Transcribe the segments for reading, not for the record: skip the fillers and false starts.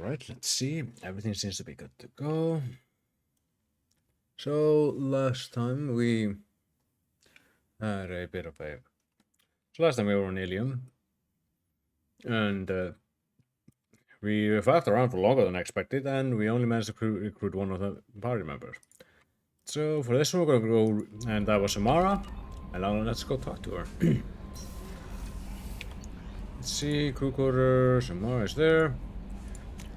Alright, let's see. Everything seems to be good to go. So last time we had a bit of a... So last time we were on Illium. And we fought around for longer than expected, and we only managed to recruit one of the party members. So for this one we're gonna go, and that was Samara. And now let's go talk to her. Let's see, crew quarters, Samara is there.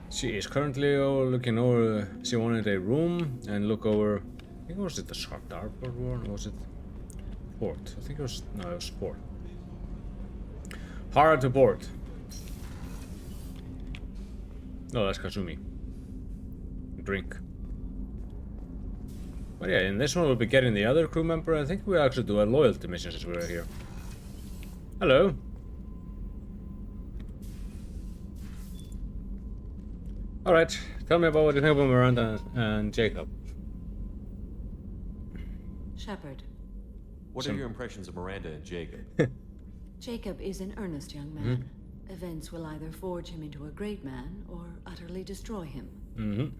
She is currently looking over, she wanted a room and look over, I think was it the Sharp Dartboard one, or was it port? I think it was, no, it was port. Hard to port. No, that's Kazumi. Drink. But yeah, in this one we'll be getting the other crew member. I think we actually do a loyalty mission since we're here. Hello. Alright, tell me about what you think about Miranda and Jacob. Shepard. What are your impressions of Miranda and Jacob? Jacob is an earnest young man. Events will either forge him into a great man or utterly destroy him.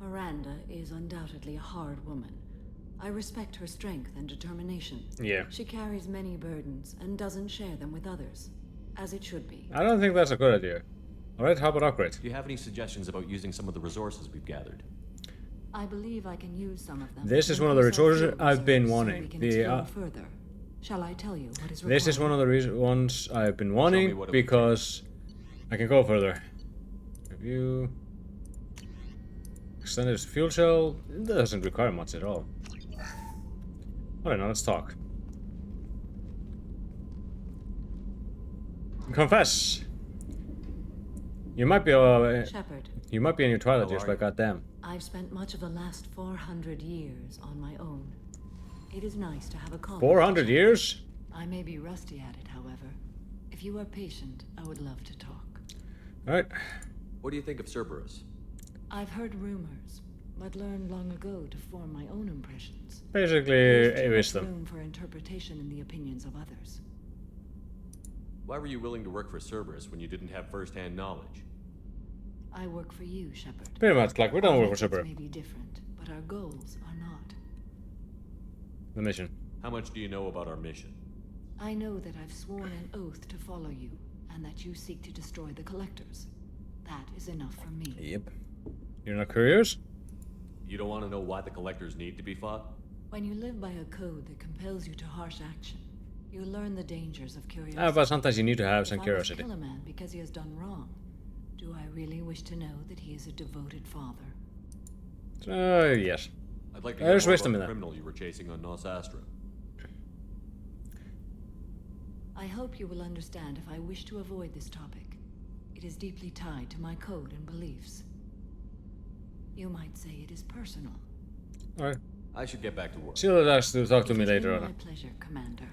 Miranda is undoubtedly a hard woman. I respect her strength and determination. Yeah. She carries many burdens and doesn't share them with others, as it should be. I don't think that's a good idea. Alright, how about upgrade? Do you have any suggestions about using some of the resources we've gathered? I believe I can use some of them. This is one of the resources I've been wanting. So we can further. Shall I tell you what is required? This is one of the ones I've been wanting because I can go further. Review. Extended fuel cell. It doesn't require much at all. Alright, now let's talk. Confess. You might be Shepard. You might be in your twilight years, but goddamn. I've spent much of the last 400 years on my own. It is nice to have a conversation. 400 years? I may be rusty at it, however. If you are patient, I would love to talk. Alright. What do you think of Cerberus? I've heard rumors, but learned long ago to form my own impressions. Basically, a wisdom. Room for interpretation in the opinions of others. Why were you willing to work for Cerberus when you didn't have first-hand knowledge? I work for you, Shepard. Pretty much, like, we don't work for Super. May be different, but our goals are not. The mission. How much do you know about our mission? I know that I've sworn an oath to follow you, and that you seek to destroy the Collectors. That is enough for me. Yep. You're not curious? You don't want to know why the Collectors need to be fought? When you live by a code that compels you to harsh action, you learn the dangers of curiosity. But sometimes you need to have some curiosity. If I kill a man because he has done wrong, do I really wish to know that he is a devoted father? Yes. I'd like to There's hear more wisdom about in the that. criminal you were chasing on Nos Astra. I hope you will understand if I wish to avoid this topic. It is deeply tied to my code and beliefs. You might say it is personal. Alright. I should get back to work. She'll ask to talk to me It has later been on. my pleasure, Commander.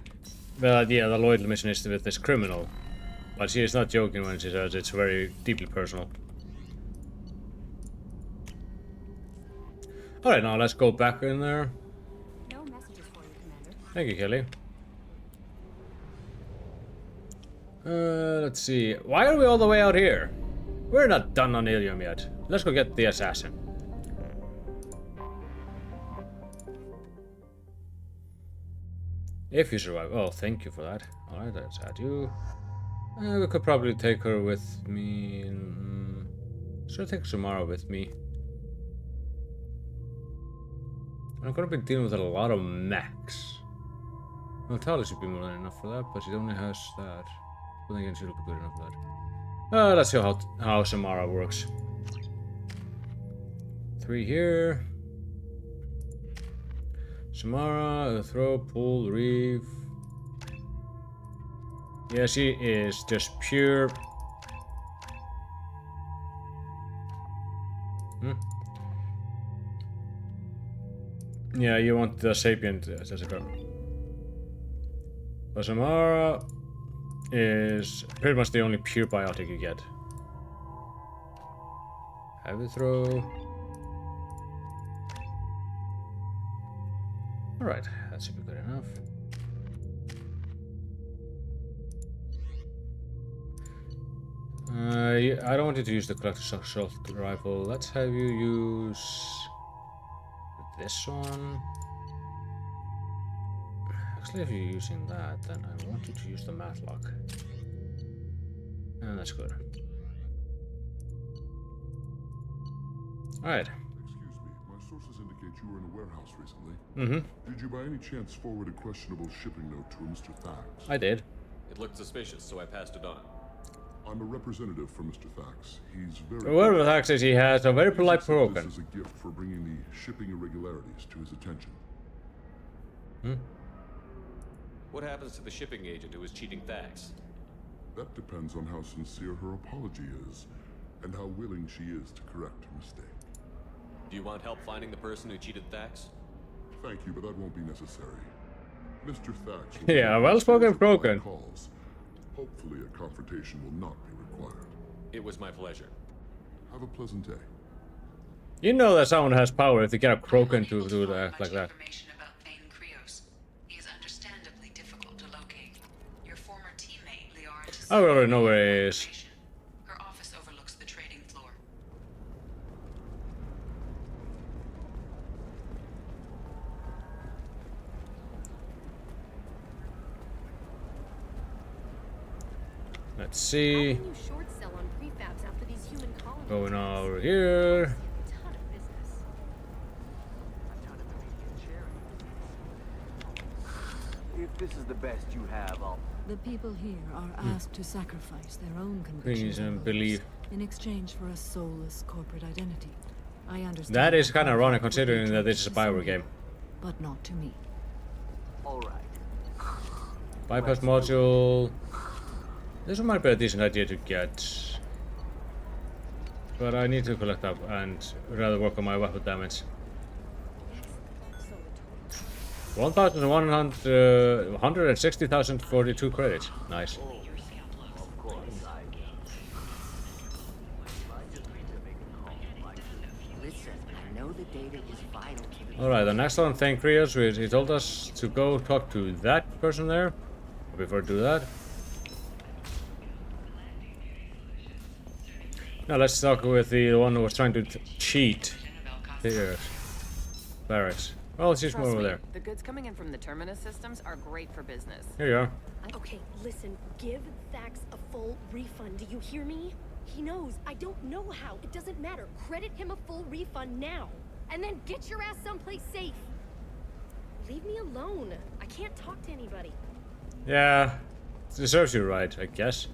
Well, yeah, the loyalty mission is with this criminal. But she is not joking when she says it's very deeply personal. Alright, now let's go back in there. No messages for you, Commander. Thank you, Kelly. Let's see. Why are we all the way out here? We're not done on Illium yet. Let's go get the assassin. If you survive. Oh, thank you for that. Alright, let's add you. We could probably take her with me. Should I take Samara with me? I'm gonna be dealing with a lot of mechs. Well, Tali should be more than enough for that, but she only has that. But then again, she'll be good enough for that. Let's see how Samara works. 3 here. Samara, throw, pull, reeve. Yeah, she is just pure. Yeah, you want the sapient as a girl. But Samara is pretty much the only pure biotic you get. Heavy throw. Alright, that should be good enough. I don't want you to use the collector's assault rifle. Let's have you use this one. Actually, if you're using that, then I want you to use the matlock. And that's good. Alright. Excuse me, my sources indicate you were in a warehouse recently. Mm-hmm. Did you by any chance forward a questionable shipping note to a Mr. Thax? I did. It looked suspicious, so I passed it on. I'm a representative for Mr. Thax. He's very... Whoever the heck says he has a very polite This broken. is a gift for bringing the shipping irregularities to his attention. What happens to the shipping agent who was cheating Thax? That depends on how sincere her apology is, and how willing she is to correct her mistake. Do you want help finding the person who cheated Thax? Thank you, but that won't be necessary. Mr. Thax... Yeah, well-spoken broken. Calls. Hopefully a confrontation will not be required. It was my pleasure. Have a pleasant day. You know that someone has power if they get a Krogan to do that like that. Information about Thane Krios. He is understandably difficult to locate. Your former teammate, Liara, I already know where he is. Her office overlooks the trading floor. Let's How see. can you short sell on prefabs after these human colonies? Going over here. Ton of business. If this is the best you have, I'll... The people here are asked to sacrifice their own Please convictions and and believe. beliefs in exchange for a soulless corporate identity. I understand. That is kind of ironic conflict would considering be that this is a to some Bioware game. but not to me. All right. Bypass module. This might be a decent idea to get. But I need to collect up and rather work on my weapon damage. 160,042 credits. Nice. Of course, Listen, I know the data is vital to the... Alright, the next one, Thane Krios, he told us to go talk to that person there. Before I do that. Now let's talk with the one who was trying to cheat. Here. Barracks. Well, she's more Trust over me, there. the goods coming in from the Terminus systems are great for business. Here you are. Okay, listen, give Thax a full refund. Do you hear me? He knows. I don't know how. It doesn't matter. Credit him a full refund now. And then get your ass someplace safe. Leave me alone. I can't talk to anybody. Yeah. It serves you right, I guess.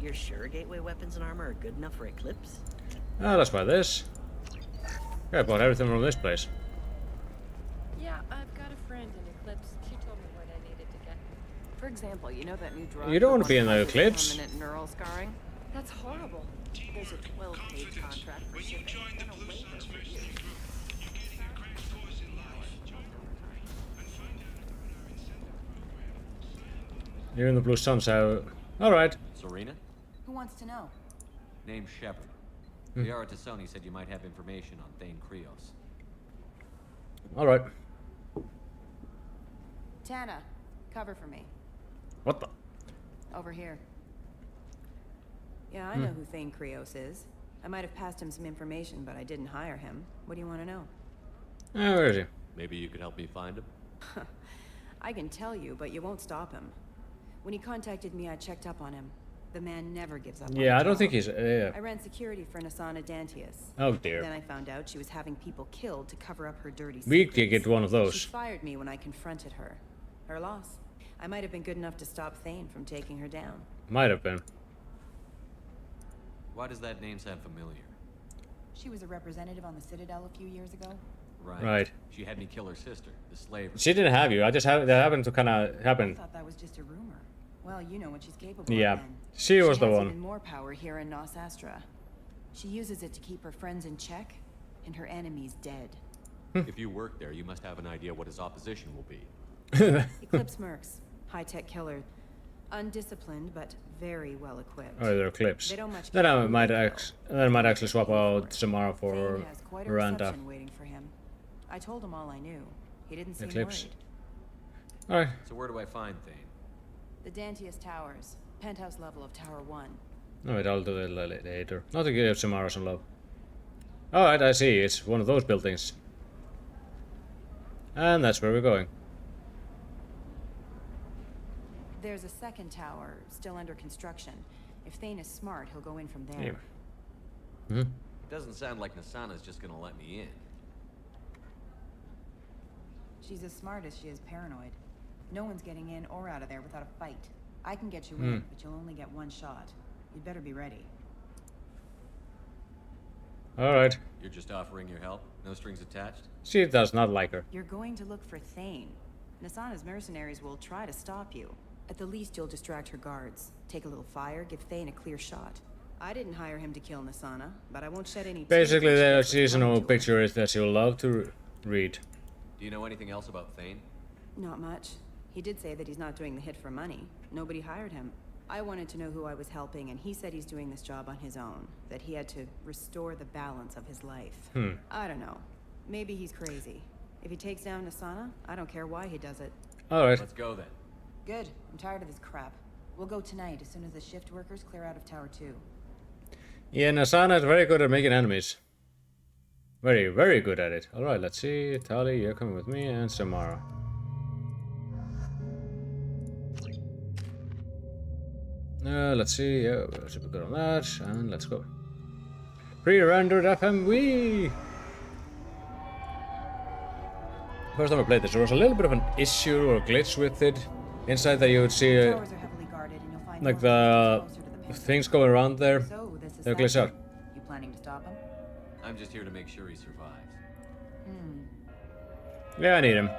You're sure gateway weapons and armor are good enough for Eclipse? Let's buy this. Yeah, I bought everything from this place. Yeah, I've got a friend in Eclipse. She told me what I needed to get. For example, you know that new drug? You don't for want to be in the one-time Eclipse. Permanent neural scarring? That's horrible. There's a 12-page contract for shipping and a waiver for use. You're in the Blue Suns, so... Alright. Serena? Who wants to know? Name's Shepard. Liara Tassoni said you might have information on Thane Krios. Alright. Tana, cover for me. What the? Over here. Yeah, I know who Thane Krios is. I might have passed him some information, but I didn't hire him. What do you want to know? Where is he? Maybe you could help me find him? I can tell you, but you won't stop him. When he contacted me, I checked up on him. The man never gives up on Yeah, a I don't job. think he's... I ran security for Nasana Dantius. Oh Then dear. I found out she was having people killed to cover up her dirty We secrets. could get one of She those. fired me when I confronted her. Her loss. I might have been good enough to stop Thane from taking her down. Might have been. Why does that name sound familiar? She was a representative on the Citadel a few years ago. Right. She had me kill her sister, the slave. She didn't have you. I just have... That happened to kind of I happen. thought that was just a rumor. Well, you know what she's capable Yeah. of then. She was the has one. even more power here in Nos Astra. She uses it to keep her friends in check and her enemies dead. If you work there, you must have an idea what his opposition will be. Eclipse mercs, high-tech killer, undisciplined but very well equipped. Oh, they're clips. They don't much Then care I who might they actually swap out Samara for Thane has quite a Miranda. reception waiting for him. I told him all I knew. He didn't seem Eclipse. worried. Alright. So where do I find Thane? The Dantius Towers, penthouse level of Tower 1. No, wait, I'll do it later. Not to give Samara some love. Alright, I see. It's one of those buildings. And that's where we're going. There's a second tower, still under construction. If Thane is smart, he'll go in from there. Yeah. It doesn't sound like Nasana's just gonna let me in. She's as smart as she is paranoid. No one's getting in or out of there without a fight. I can get you in, but you'll only get one shot. You'd better be ready. Alright. You're just offering your help? No strings attached? She does not like her. You're going to look for Thane. Nasana's mercenaries will try to stop you. At the least, you'll distract her guards. Take a little fire, give Thane a clear shot. I didn't hire him to kill Nasana, but I won't shed any tears. Basically, the when she gets seasonal coming to picture is that you'll love to read. Do you know anything else about Thane? Not much. He did say that he's not doing the hit for money. Nobody hired him. I wanted to know who I was helping, and he said he's doing this job on his own. That he had to restore the balance of his life. I don't know. Maybe he's crazy. If he takes down Nasana, I don't care why he does it. Alright. Let's go then. Good. I'm tired of this crap. We'll go tonight as soon as the shift workers clear out of Tower 2. Yeah, Nasana is very good at making enemies. Very, very good at it. Alright, let's see. Tali, you're coming with me, and Samara. Let's see. Yeah, we're super good on that. And let's go. Pre-rendered FMV! First time I played this, there was a little bit of an issue or glitch with it. Inside that you would see Towers are heavily guarded, and you'll find like more the closer to the penthouse. things going around there. So, this is They'll glitch out. You planning to stop him? I'm just here to make sure he survives. Yeah, I need him.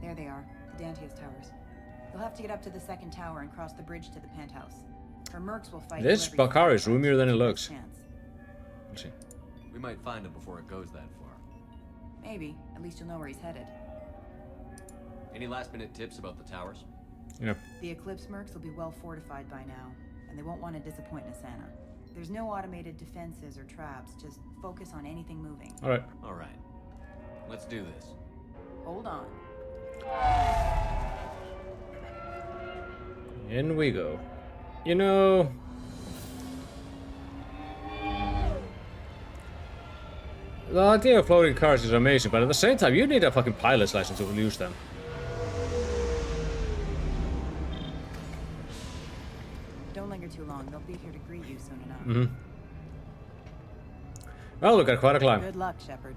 There they are, the Dantius towers. You'll have to get up to the second tower and cross the bridge to the penthouse. Her mercs will fight. This whoever you Bakar is find roomier than it first. looks. Chance. Let's see. We might find him before it goes that far. Maybe. At least you'll know where he's headed. Any last-minute tips about the towers? Yeah. The Eclipse mercs will be well fortified by now, and they won't want to disappoint Nasana. There's no automated defenses or traps, just focus on anything moving. Alright. All right. Let's do this. Hold on. In we go. You know... the idea of floating cars is amazing, but at the same time, you need a fucking pilot's license to use them. Don't linger too long. They'll be here to greet you soon enough. Well, look at quite a climb. Good luck, Shepard.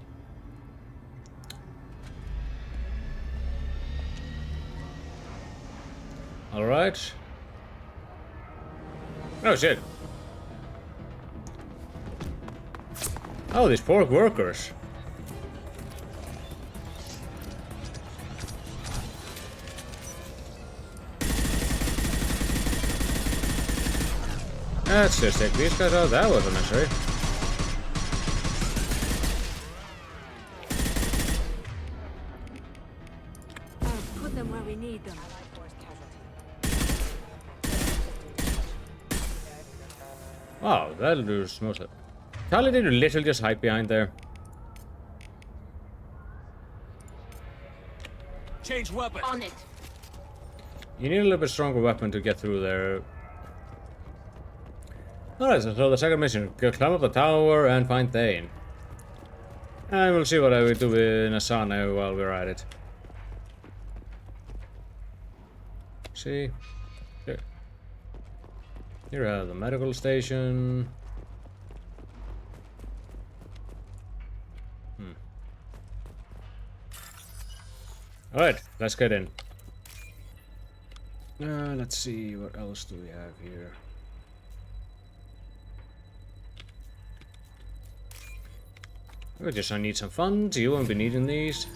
Alright. Oh shit. Oh, these poor workers. Let's just take these guys out. That wasn't necessary. Put them where we need them. Wow, that'll do mostly. Tali, did you literally just hide behind there? Change weapon. On it. You need a little bit stronger weapon to get through there. Alright, so the second mission. Climb up the tower and find Thane. And we'll see what I will do with Nasana while we're at it. See? Here. Here are the medical station. Alright, let's get in. Let's see, what else do we have here? I just need some funds. You won't be needing these.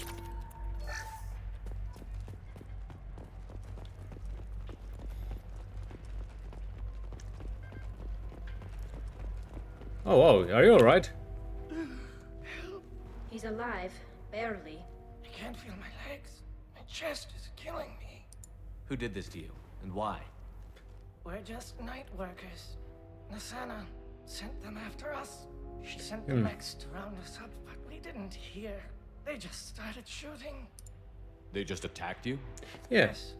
Oh, are you alright? He's alive. Barely. I can't feel my legs. My chest is killing me. Who did this to you, and why? We're just night workers. Nasana sent them after us. She sent the mechs to round us up, but we didn't hear. They just started shooting. They just attacked you? Yes.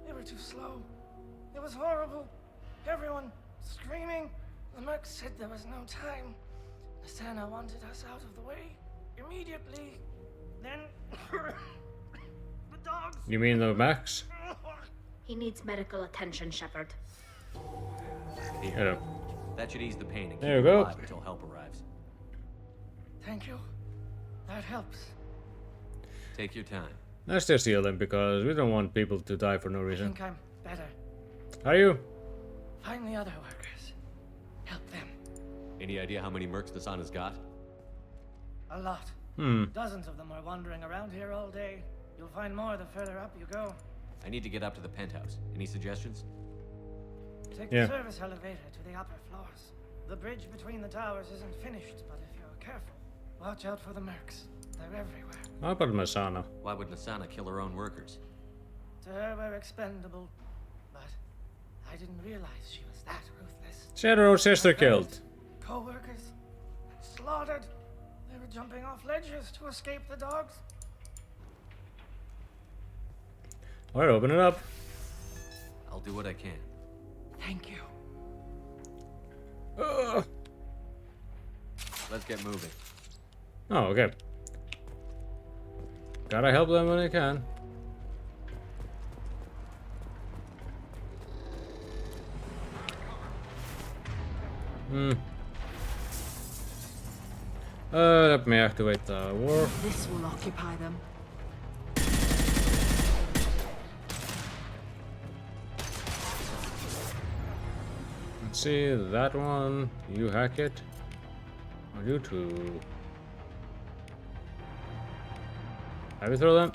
They were too slow. It was horrible. Everyone screaming. The merc said there was no time. Asana wanted us out of the way immediately. Then the dogs. You mean the Max? He needs medical attention, Shepard. Yeah. That should ease the pain and keep There you him go. alive until help arrives. Thank you. That helps. Take your time. Let's just heal them because we don't want people to die for no I reason. think I'm better. Are you? Find the other workers. Help them. Any idea how many mercs Nasana's got? A lot. Hmm. Dozens of them are wandering around here all day. You'll find more the further up you go. I need to get up to the penthouse. Any suggestions? Take Yeah. the service elevator to the upper floors. The bridge between the towers isn't finished, but if you're careful, watch out for the mercs. They're everywhere. How about Masana? Why would Nasana kill her own workers? To her, we're expendable. But I didn't realize she was that ruthless. She had her own sister killed. Co-workers slaughtered. They were jumping off ledges to escape the dogs. Alright, open it up. I'll do what I can. Thank you. Let's get moving. Oh, okay. Gotta help them when I can. Let me activate the war. This will occupy them. Let's see, that one. You hack it. Or you two. Have you throw them?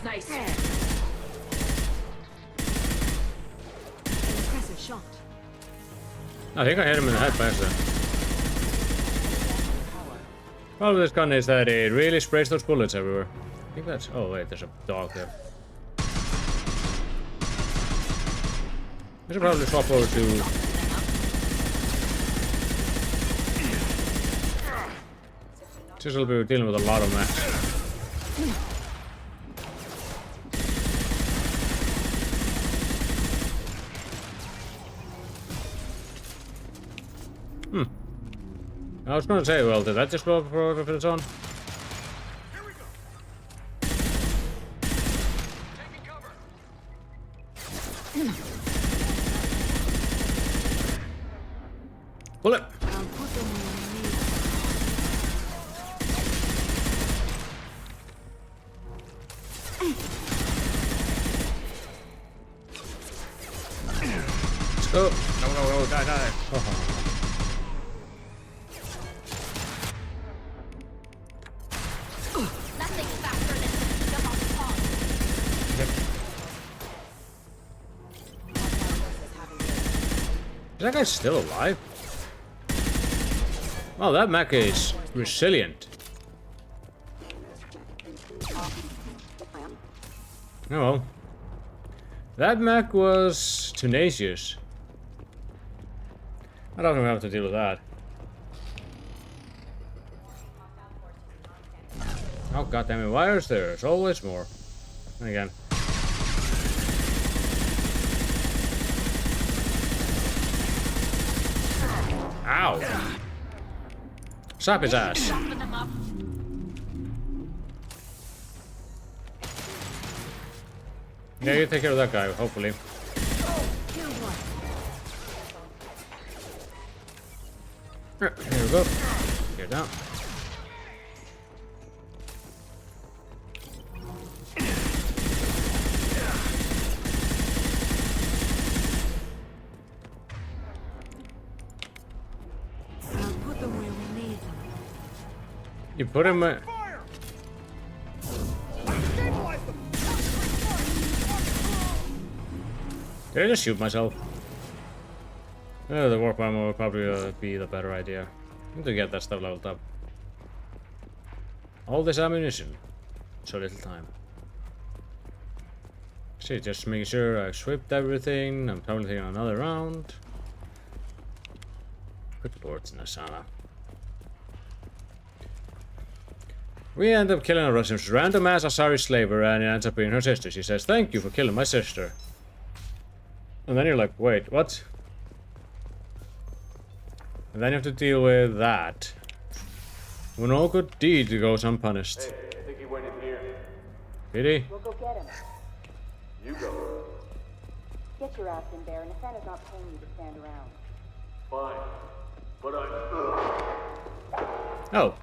Nice. Impressive shot. I think I hit him in the head by accident. Problem with this gun is that it really sprays those bullets everywhere. I think that's... Oh wait, there's a dog there. I should probably swap over to... Since we'll be dealing with a lot of mechs. I was gonna say, well, did that just blow up for its own? Here we go. Taking cover. Bullet! I'll put them where they need. Let's go! No, die! Oh. Nothing faster than picking them off the pond. Is that guy still alive? Well, that mech is resilient. Oh well. That mech was tenacious. I don't know how to deal with that. Oh goddammit, why is there? There's always more. And again. Ow! Slap his ass. Soften them up. Yeah, you take care of that guy, hopefully. Here we go. Get down. I'll put them where we need them. You put him. Did I just shoot myself? The warp ammo would probably be the better idea. Need to get that stuff leveled up. All this ammunition. So little time. See, just making sure I swept everything. I'm probably taking another round. Good lord, Nasana. We end up killing a random ass Asari slaver and it ends up being her sister. She says, "Thank you for killing my sister." And then you're like, wait, what? And then you have to deal with that. When all good deed goes unpunished. Hey, I think he went in here. Did he? We'll go get him. You go. Get your ass in there, and Nathana's not paying you to stand around. Fine. But I'm... Oh.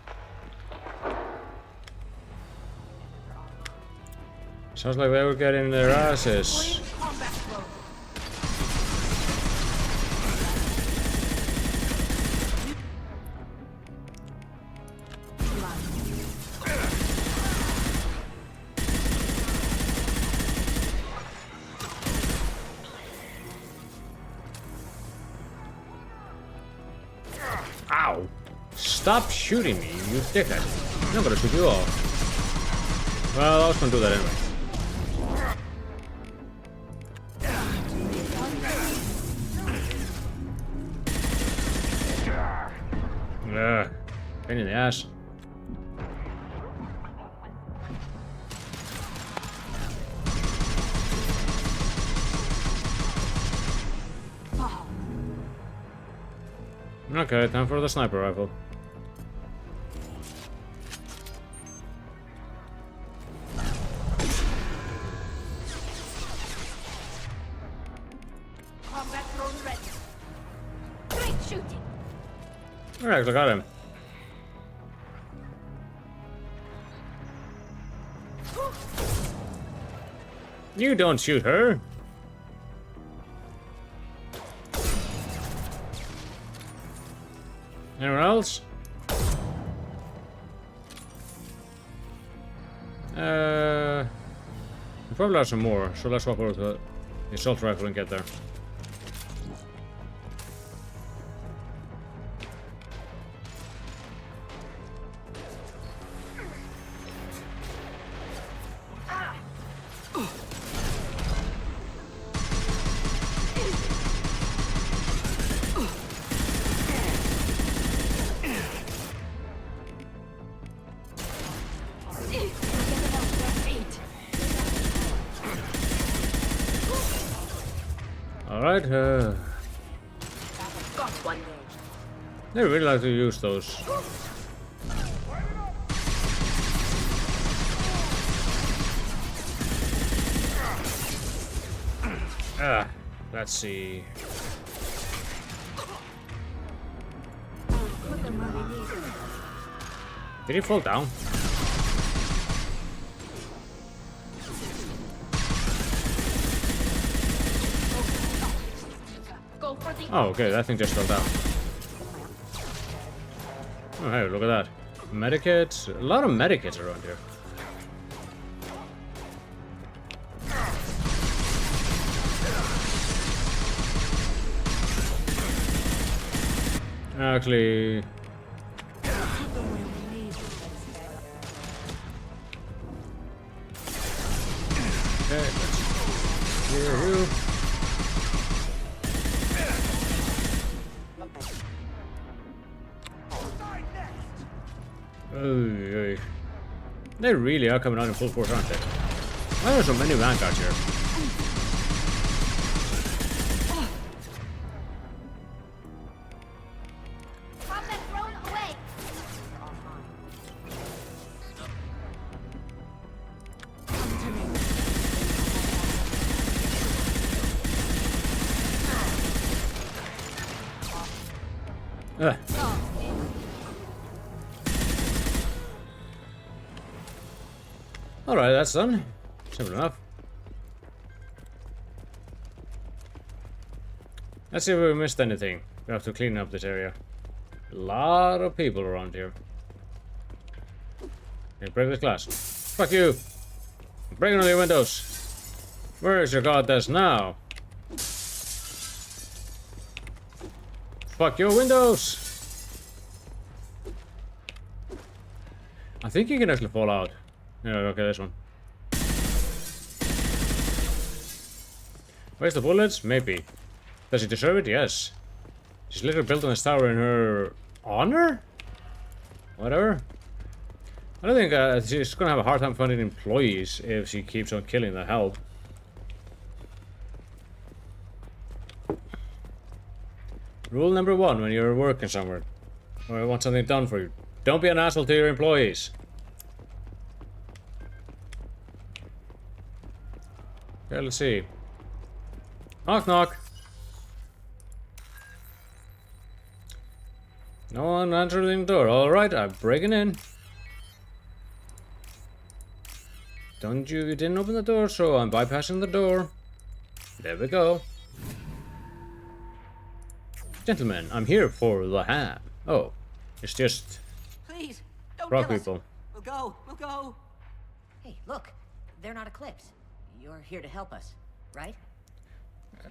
Sounds like they were getting their asses. Ow! Stop shooting me, you dickhead. I'm gonna shoot you all. Well, I was gonna do that anyway. Ugh. Pain in the ass. Okay, time for the sniper rifle. Combat drone ready. Great shooting. Alright, I got him. You don't shoot her. Anyone else? We probably have some more, so let's walk over to the assault rifle and get there. Alright, Got one. they really like to use those. Let's see. Did he fall down? Oh, okay, that thing just fell down. Oh, hey, look at that. Medikits. A lot of medikits around here. Actually... Okay, let's clear you. Oy. They really are coming out in full force, aren't they? Why are there so many vanguards here? Combat drone away. Alright, that's done. Simple enough. Let's see if we missed anything. We have to clean up this area. A lot of people around here. Hey, break this glass. Fuck you! I'm breaking all your windows. Where is your goddess now? Fuck your windows! I think you can actually fall out. Yeah, okay, this one. Where's the bullets? Maybe. Does he deserve it? Yes. She's literally building this tower in her honor? Whatever. I don't think she's gonna have a hard time finding employees if she keeps on killing the help. Rule number 1 when you're working somewhere or want something done for you. Don't be an asshole to your employees. Okay, let's see. Knock knock. No one answering the door. Alright, I'm breaking in. You didn't open the door, so I'm bypassing the door. There we go. Gentlemen, I'm here for the ham. Oh, it's just Please, don't rock kill us. people. We'll go. Hey, look, they're not Eclipse. You're here to help us, right?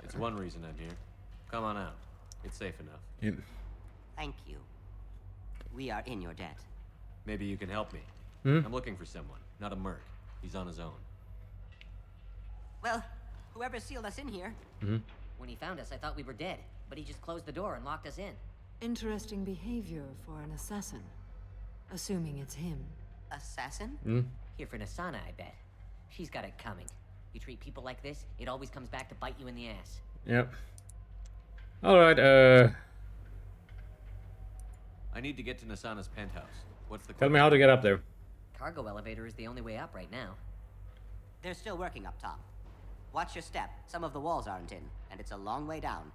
It's one reason I'm here. Come on out. It's safe enough. Yep. Thank you. We are in your debt. Maybe you can help me. Hmm? I'm looking for someone, not a merc. He's on his own. Well, whoever sealed us in here. Mm-hmm. When he found us, I thought we were dead, but he just closed the door and locked us in. Interesting behavior for an assassin. Assuming it's him. Assassin? Mm. Here for Nasana, I bet. She's got it coming. You treat people like this, it always comes back to bite you in the ass. Yep. Alright, I need to get to Nasana's penthouse. What's the tell me how to get up there. Cargo elevator is the only way up right now. They're still working up top. Watch your step. Some of the walls aren't in, and it's a long way down.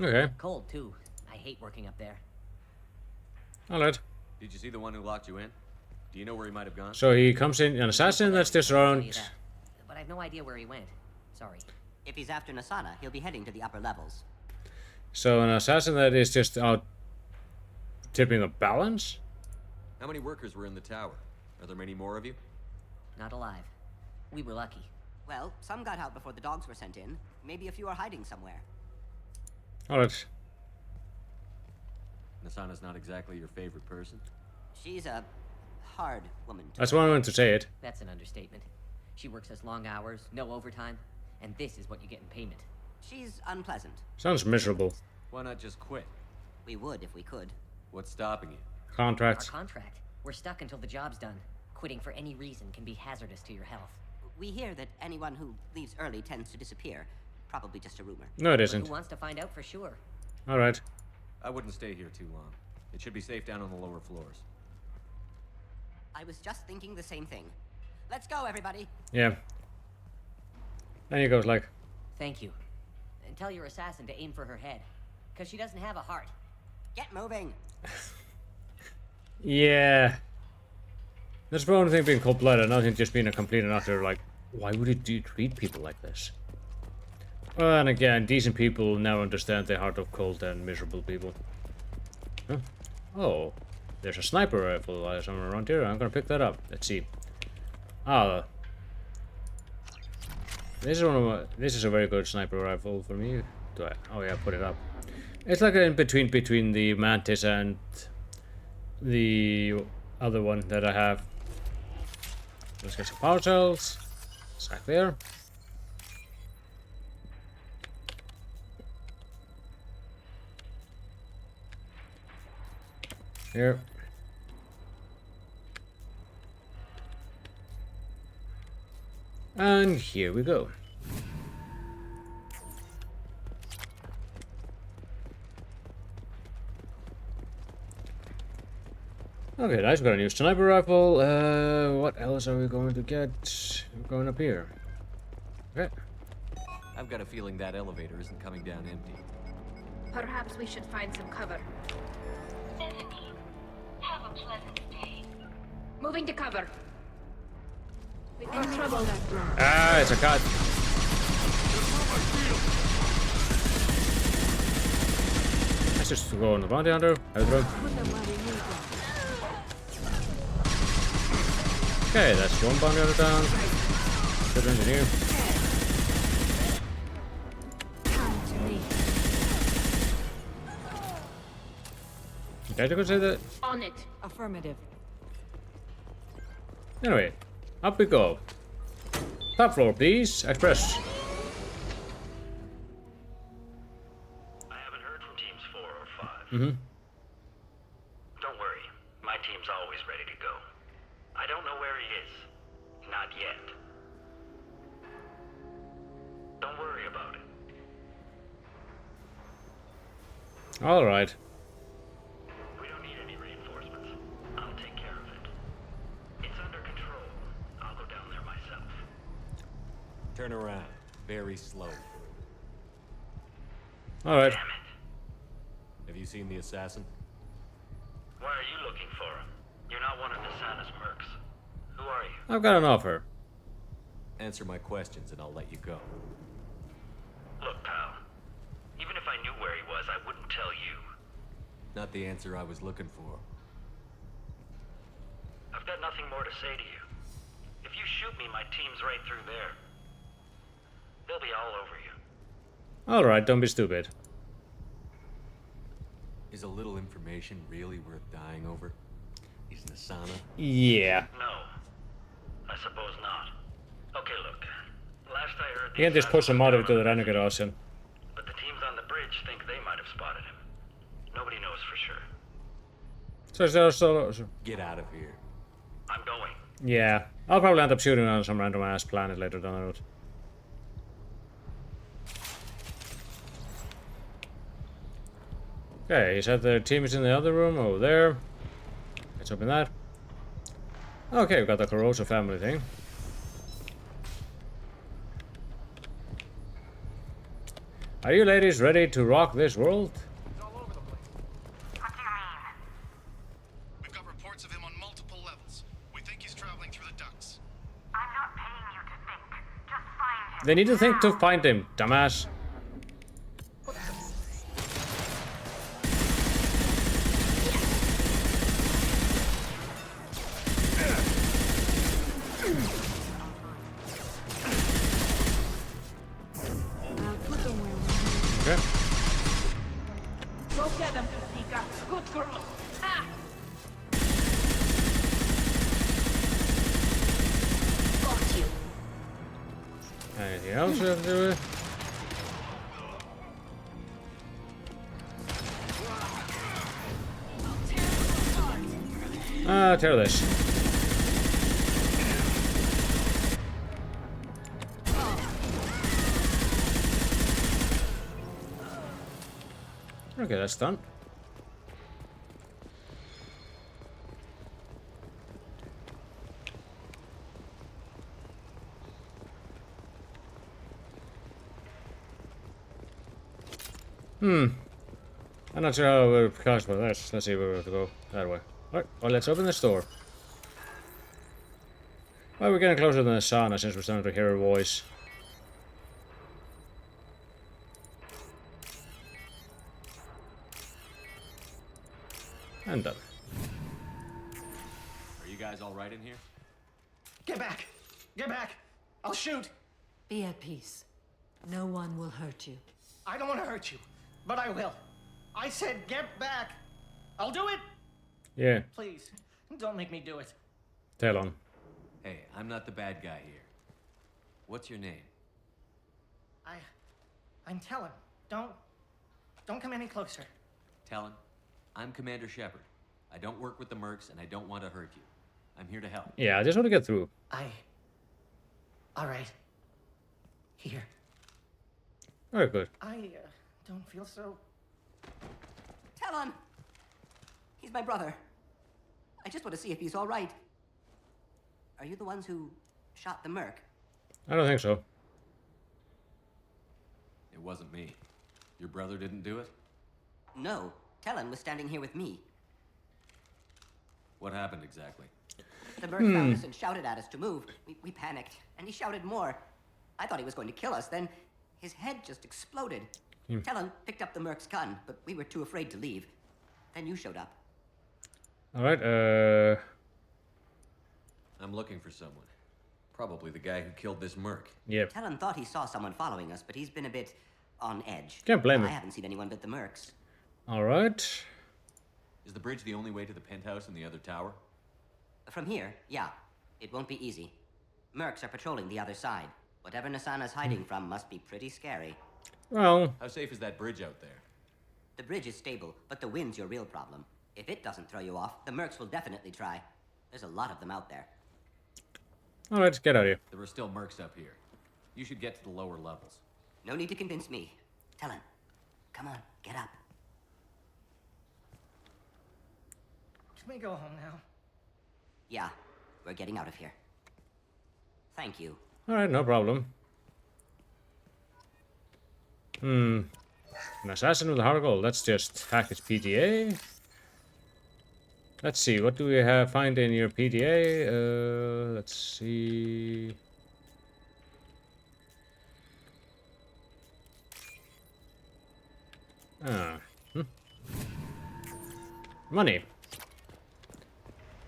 Okay. Cold, too. I hate working up there. Alright. Did you see the one who locked you in? Do you know where he might have gone? So he comes in, an assassin that's just around. But I have no idea where he went. Sorry. If he's after Nasana, he'll be heading to the upper levels. So an assassin that is just out tipping the balance? How many workers were in the tower? Are there many more of you? Not alive. We were lucky. Well, some got out before the dogs were sent in. Maybe a few are hiding somewhere. Alright. Nasana's not exactly your favorite person. She's a hard woman. That's one way to say it. That's an understatement. She works us long hours, no overtime, and this is what you get in payment. She's unpleasant. Sounds miserable. Why not just quit? We would if we could. What's stopping you? Contracts. Our contract. We're stuck until the job's done. Quitting for any reason can be hazardous to your health. We hear that anyone who leaves early tends to disappear. Probably just a rumor. No, it But isn't. who wants to find out for sure? Alright. I wouldn't stay here too long. It should be safe down on the lower floors. I was just thinking the same thing. Let's go, everybody. Yeah. And he goes like, Thank you. And tell your assassin to aim for her head. Because she doesn't have a heart. Get moving. yeah. That's the only thing being cold-blooded, nothing just being a complete and utter, like, why would you treat people like this? Well, and again, decent people now understand the heart of cold and miserable people. Huh? Oh, there's a sniper rifle somewhere around here. I'm gonna pick that up. Let's see. Ah, this is a very good sniper rifle for me. Oh yeah, put it up. It's like in between the Mantis and the other one that I have. Let's get some power cells. Stack there. Here. And here we go. Okay, nice. We got a new sniper rifle. What else are we going to get? We're going up here. Okay. I've got a feeling that elevator isn't coming down empty. Perhaps we should find some cover. Have a pleasant day. Moving to cover. We got trouble. Ah, it's a cut. Let's just go on the bounty hunter. Okay, that's one bounty hunter down. Good engineer. Did I say that? On it. Affirmative. Anyway, up we go. Top floor, please. Express. I haven't heard from Teams 4 or Mm-hmm. Don't worry. My team's always ready to go. I don't know where he is. Not yet. Don't worry about it. All right. We don't need any reinforcements. I'll take care of it. It's under control. I'll go down there myself. Turn around. Very slowly. All right. Damn it. Have you seen the assassin? Why are you looking for him? You're not one of Nisana's mercs. Who are you? I've got an offer. Answer my questions and I'll let you go. Look, pal. Even if I knew where he was, I wouldn't tell you. Not the answer I was looking for. I've got nothing more to say to you. If you shoot me, my team's right through there. They'll be all over you. All right, don't be stupid. Is a little information really worth dying over? Is Nisana? Yeah. No. I suppose not. Okay, look. Last I heard... You can just push him out of the renegade ocean. But the teams on the bridge think they might have spotted him. Nobody knows for sure. So, Get out of here. I'm going. yeah. I'll probably end up shooting on some random ass planet later down the road. Okay, he said the team is in the other room over there. Let's open that. Okay, we've got the corrosive family thing. Are you ladies ready to rock this world? What do you mean? We've got reports of him on multiple levels. We think he's traveling through the ducts. I'm not paying you to think. Just find him. They need to think to find him, dumbass. Okay. Go get them, Pika. Good girl. Ha! Got you. Anything else we have to do with? Tear this. Okay, that's done. I'm not sure how we're caused by this. Let's see where we have to go. That way. Alright, well, let's open this door. Well, we're getting closer than the sauna since we're starting to hear her voice. And done. Are you guys all right in here? Get back! Get back! I'll shoot! Be at peace. No one will hurt you. I don't want to hurt you, but I will. I said get back! I'll do it! Yeah, Please, don't make me do it. tell on. Hey, I'm not the bad guy here. What's your name? I'm telling. Don't come any closer. Talon. I'm Commander Shepard. I don't work with the mercs and I don't want to hurt you. I'm here to help. Yeah, I just want to get through. All right. Here. Very good. I don't feel so... Talon! He's my brother. I just want to see if he's all right. Are you the ones who shot the merc? I don't think so. It wasn't me. Your brother didn't do it? No. Talon was standing here with me. What happened exactly? The merc found us and shouted at us to move. We panicked, and he shouted more. I thought he was going to kill us, then his head just exploded. Talon picked up the merc's gun, but we were too afraid to leave. Then you showed up. Alright, I'm looking for someone. Probably the guy who killed this merc. Yep. Talon thought he saw someone following us, but he's been a bit on edge. Can't blame him. I haven't seen anyone but the mercs. Alright. Is the bridge the only way to the penthouse in the other tower? From here, yeah. It won't be easy. Mercs are patrolling the other side. Whatever Nisana's hiding from must be pretty scary. Well... How safe is that bridge out there? The bridge is stable, but the wind's your real problem. If it doesn't throw you off, the mercs will definitely try. There's a lot of them out there. Alright, get out of here. There are still mercs up here. You should get to the lower levels. No need to convince me. Talon, come on, get up. Can we go home now? Yeah, we're getting out of here. Thank you. Alright, no problem. An assassin with a heart of gold. Let's just hack his PDA. Let's see, what do we find in your PDA? Let's see. Money.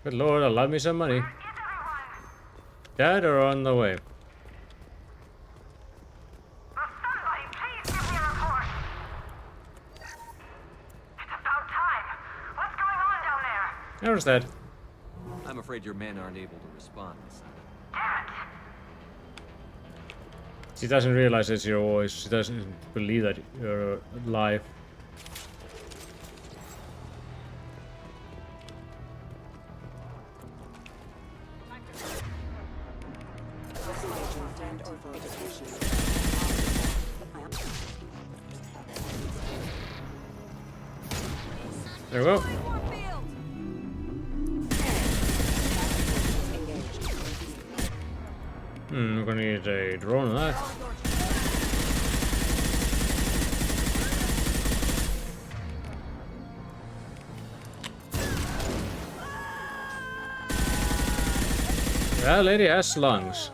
Good lord, I love me some money. Dead or on the way? Notice that. I'm afraid your men aren't able to respond this time. She doesn't realize it's your voice. She doesn't believe that you're alive. There we go. We're gonna need a drone on that. That lady has lungs.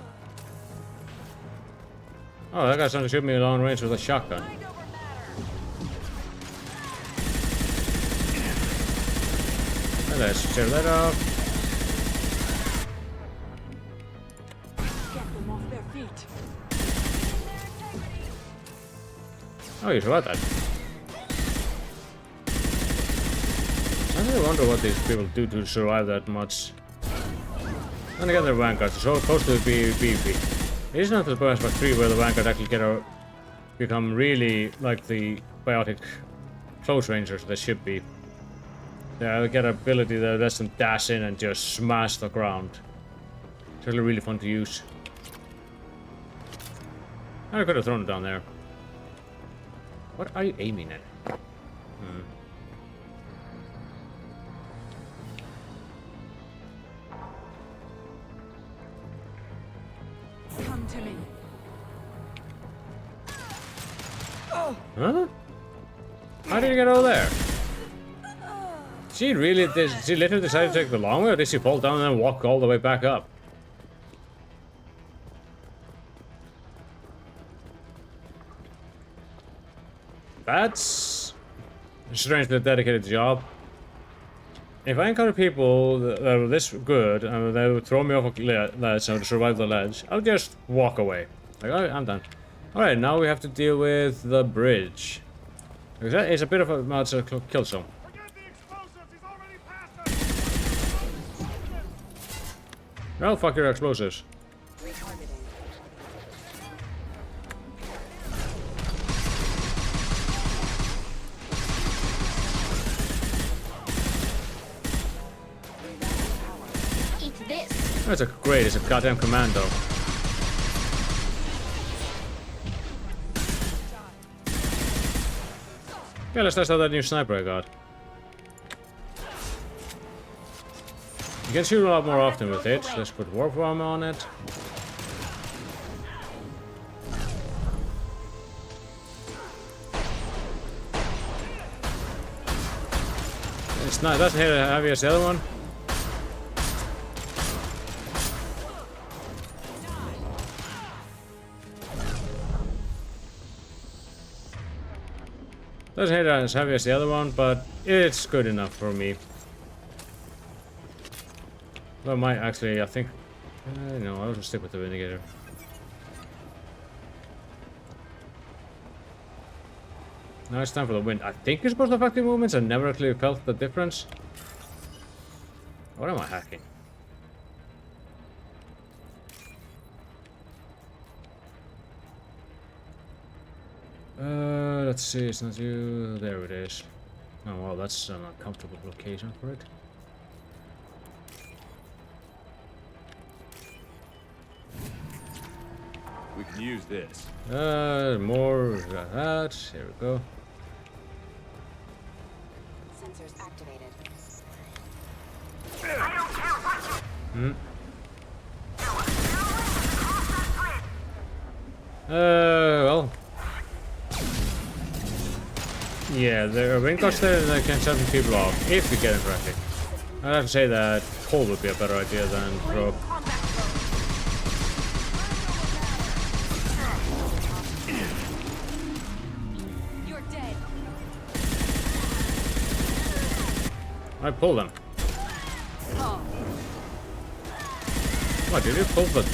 Oh, that guy's trying to shoot me at long range with a shotgun. And let's tear that off. Oh, you survived that. I really wonder what these people do to survive that much. And again, they're vanguards, so supposed to be beefy. It is not the Mass Effect 3 where the vanguard actually become really like the biotic close rangers they should be. They get ability that lets them dash in and just smash the ground. It's really, really fun to use. I could have thrown it down there. What are you aiming at? Come to me. Huh? How did you get over there? She really did. She literally decided to take the long way, or did she fall down and then walk all the way back up? That's a strangely dedicated job. If I encounter people that are this good and they would throw me off a ledge and I would survive the ledge, I'll just walk away. Like, alright, I'm done. Alright, now we have to deal with the bridge. Because that is a bit of a kill zone. Oh, fuck your explosives. Eat this. That's a great, it's a goddamn commando. Yeah, let's test out that new sniper I got. You can shoot a lot more often with it. Let's put warp arm on it. It's not, it doesn't hit as heavy as the other one. Doesn't hit as heavy as the other one, but it's good enough for me. Well, might actually, I think... no, I'll just stick with the Vindicator. Now it's time for the wind. I think it's supposed to affect the movements. I never actually felt the difference. What am I hacking? let's see, it's not you. There it is. Oh well, that's an uncomfortable location for it. We can use this. More of that. Here we go. Sensors activated. I don't care what you Well. Yeah, there are wing cuts there that can set people off, if you get it correctly. I'd have to say that hold would be a better idea than throw. You're dead. I pull them. Oh. What did you pull them?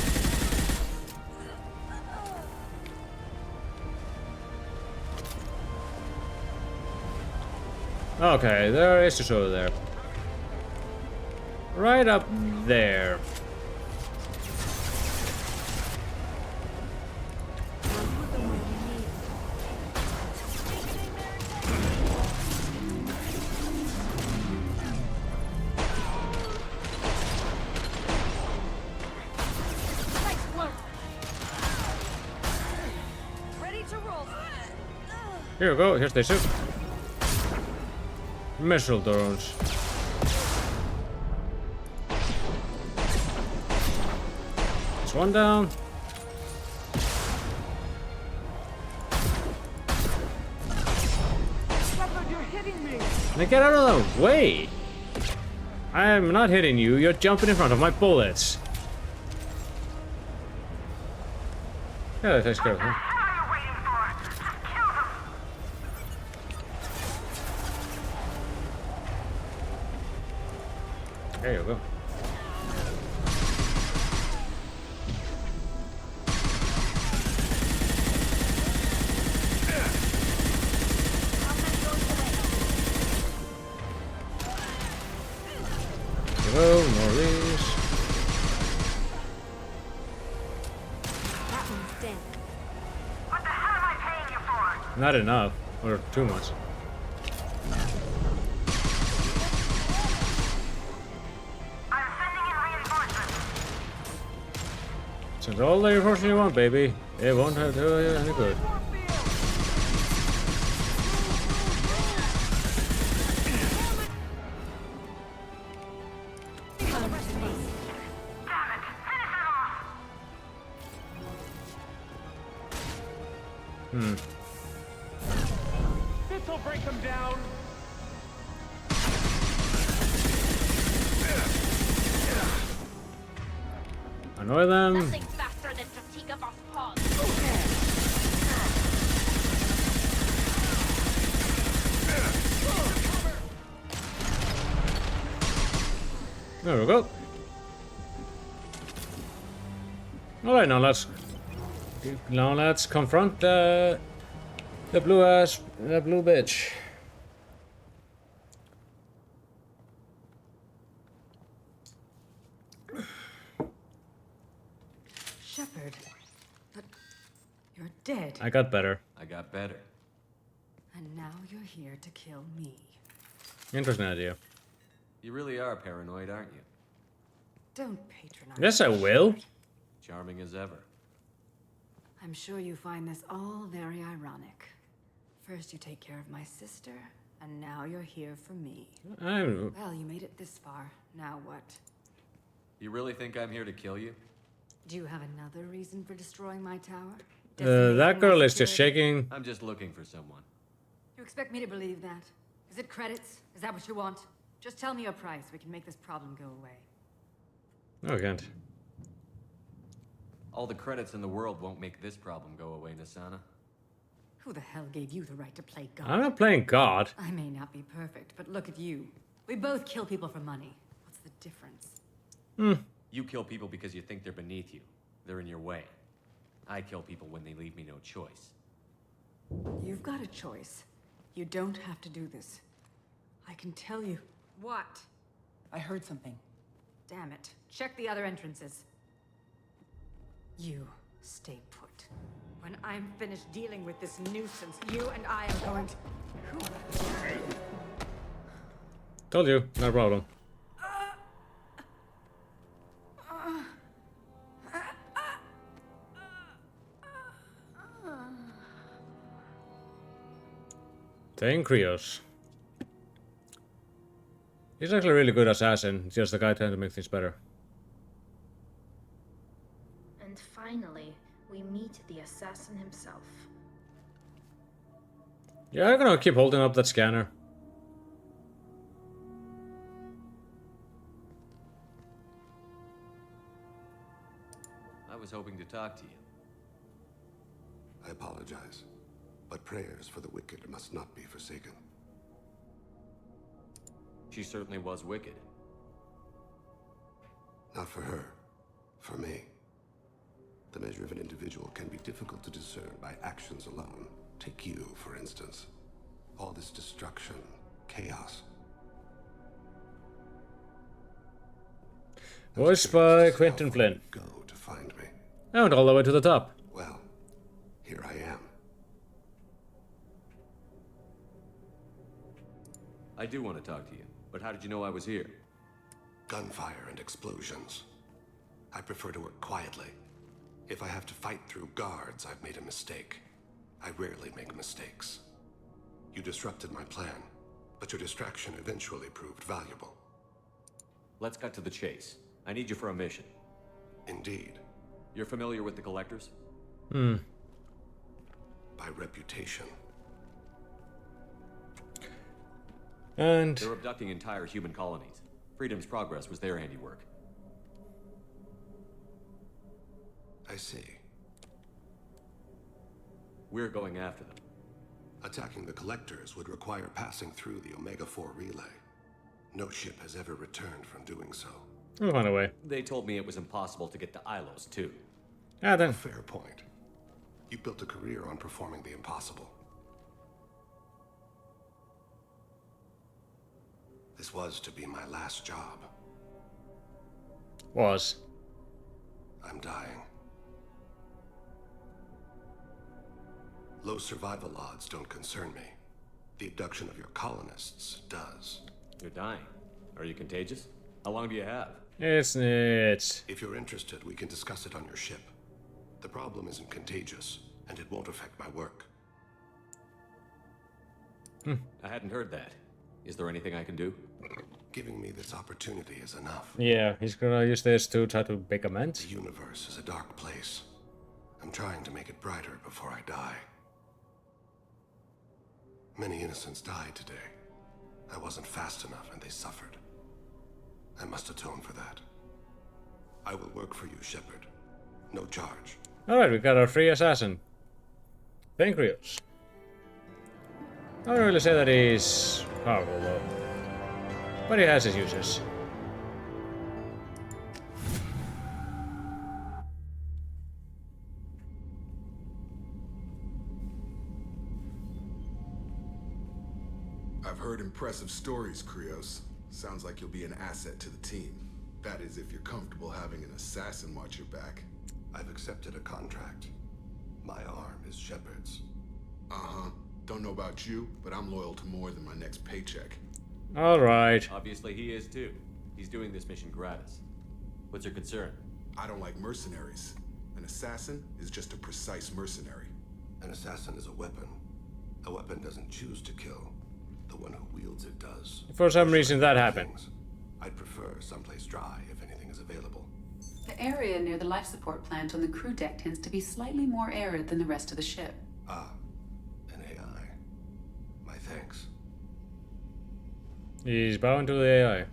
Okay, there is a show there. Right up there. Ready to roll. Here we go, here's the ship. Missile drones. There's one down. Shepard, you're hitting me! Now get out of the way! I am not hitting you, you're jumping in front of my bullets. Yeah, that takes care of him. There you go. Go, more of these. That one's dead. What the hell am I paying you for? Not enough, or too much. I'm sending in reinforcements. Send all the reinforcements you want, baby. It won't do you any good. This'll break them down! Annoy them. Nothing faster than Strategic off pause. There we go. Alright, now let's confront the blue bitch. Shepard, but you're dead. I got better. I got better. And now you're here to kill me. Interesting idea. You really are paranoid, aren't you? Don't patronize. Yes, I will. Charming as ever. I'm sure you find this all very ironic. First you take care of my sister, and now you're here for me. Well, you made it this far. Now what? You really think I'm here to kill you? Do you have another reason for destroying my tower? That girl is just shaking. I'm just looking for someone. You expect me to believe that? Is it credits? Is that what you want? Just tell me a price. We can make this problem go away. No, I can't. All the credits in the world won't make this problem go away, Nasana. Who the hell gave you the right to play God? I'm not playing God. I may not be perfect, but look at you. We both kill people for money. What's the difference? You kill people because you think they're beneath you. They're in your way. I kill people when they leave me no choice. You've got a choice. You don't have to do this. I can tell you. What? I heard something. Damn it. Check the other entrances. You stay put. When I'm finished dealing with this nuisance, you and I are going to... Told you, no problem. Thane Krios. He's actually a really good assassin, just the guy trying to make things better. And finally, we meet the assassin himself. Yeah, I'm gonna keep holding up that scanner. I was hoping to talk to you. I apologize, but prayers for the wicked must not be forsaken. She certainly was wicked. Not for her, for me. The measure of an individual can be difficult to discern by actions alone. Take you, for instance. All this destruction, chaos. Voiced by Quentin Flynn. Go to find me. I went all the way to the top. Well, here I am. I do want to talk to you, but how did you know I was here? Gunfire and explosions. I prefer to work quietly. If I have to fight through guards, I've made a mistake. I rarely make mistakes. You disrupted my plan, but your distraction eventually proved valuable. Let's cut to the chase. I need you for a mission. Indeed. You're familiar with the Collectors? Hmm. By reputation. And they're abducting entire human colonies. Freedom's Progress was their handiwork. I see. We're going after them. Attacking the Collectors would require passing through the Omega-4 relay. No ship has ever returned from doing so. We'll find a way. They told me it was impossible to get to Ilos, too. Ah, then. Fair point. You built a career on performing the impossible. This was to be my last job. Was. I'm dying. Low survival odds don't concern me. The abduction of your colonists does. You're dying. Are you contagious? How long do you have? It's... If you're interested, we can discuss it on your ship. The problem isn't contagious, and it won't affect my work. I hadn't heard that. Is there anything I can do? Giving me this opportunity is enough. Yeah, he's gonna use this to try to make amends. The universe is a dark place. I'm trying to make it brighter before I die. Many innocents died today. I wasn't fast enough and they suffered. I must atone for that. I will work for you, Shepard. No charge. Alright, we got our free assassin. Thane Krios. I wouldn't really say that he's powerful though. But he has his uses. I've heard impressive stories, Krios. Sounds like you'll be an asset to the team. That is, if you're comfortable having an assassin watch your back. I've accepted a contract. My arm is Shepard's. Uh-huh. Don't know about you, but I'm loyal to more than my next paycheck. Alright. Obviously he is too. He's doing this mission gratis. What's your concern? I don't like mercenaries. An assassin is just a precise mercenary. An assassin is a weapon. A weapon doesn't choose to kill. The one who wields it does. For some reason that happened. I'd prefer someplace dry if anything is available. The area near the life support plant on the crew deck tends to be slightly more arid than the rest of the ship. Ah, an AI. My thanks. He's bound to the AI.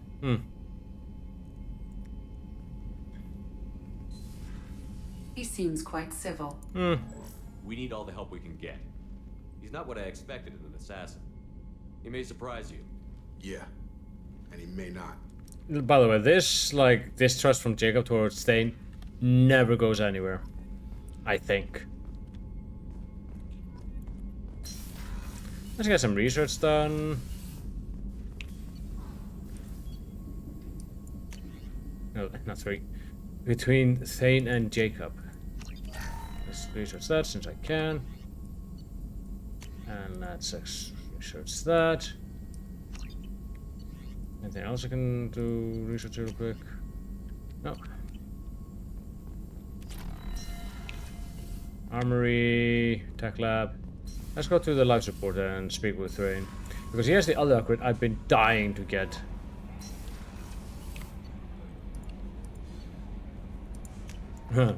He seems quite civil. We need all the help we can get. He's not what I expected in an assassin. He may surprise you. Yeah, and he may not. By the way, this trust from Jacob towards Thane never goes anywhere. I think. Let's get some research done. No, not three. Between Thane and Jacob. research that since I can. And let's research that. Anything else I can do research real quick? No. Armory, tech lab. Let's go to the life support and speak with Thrain. Because he has the other upgrade I've been dying to get.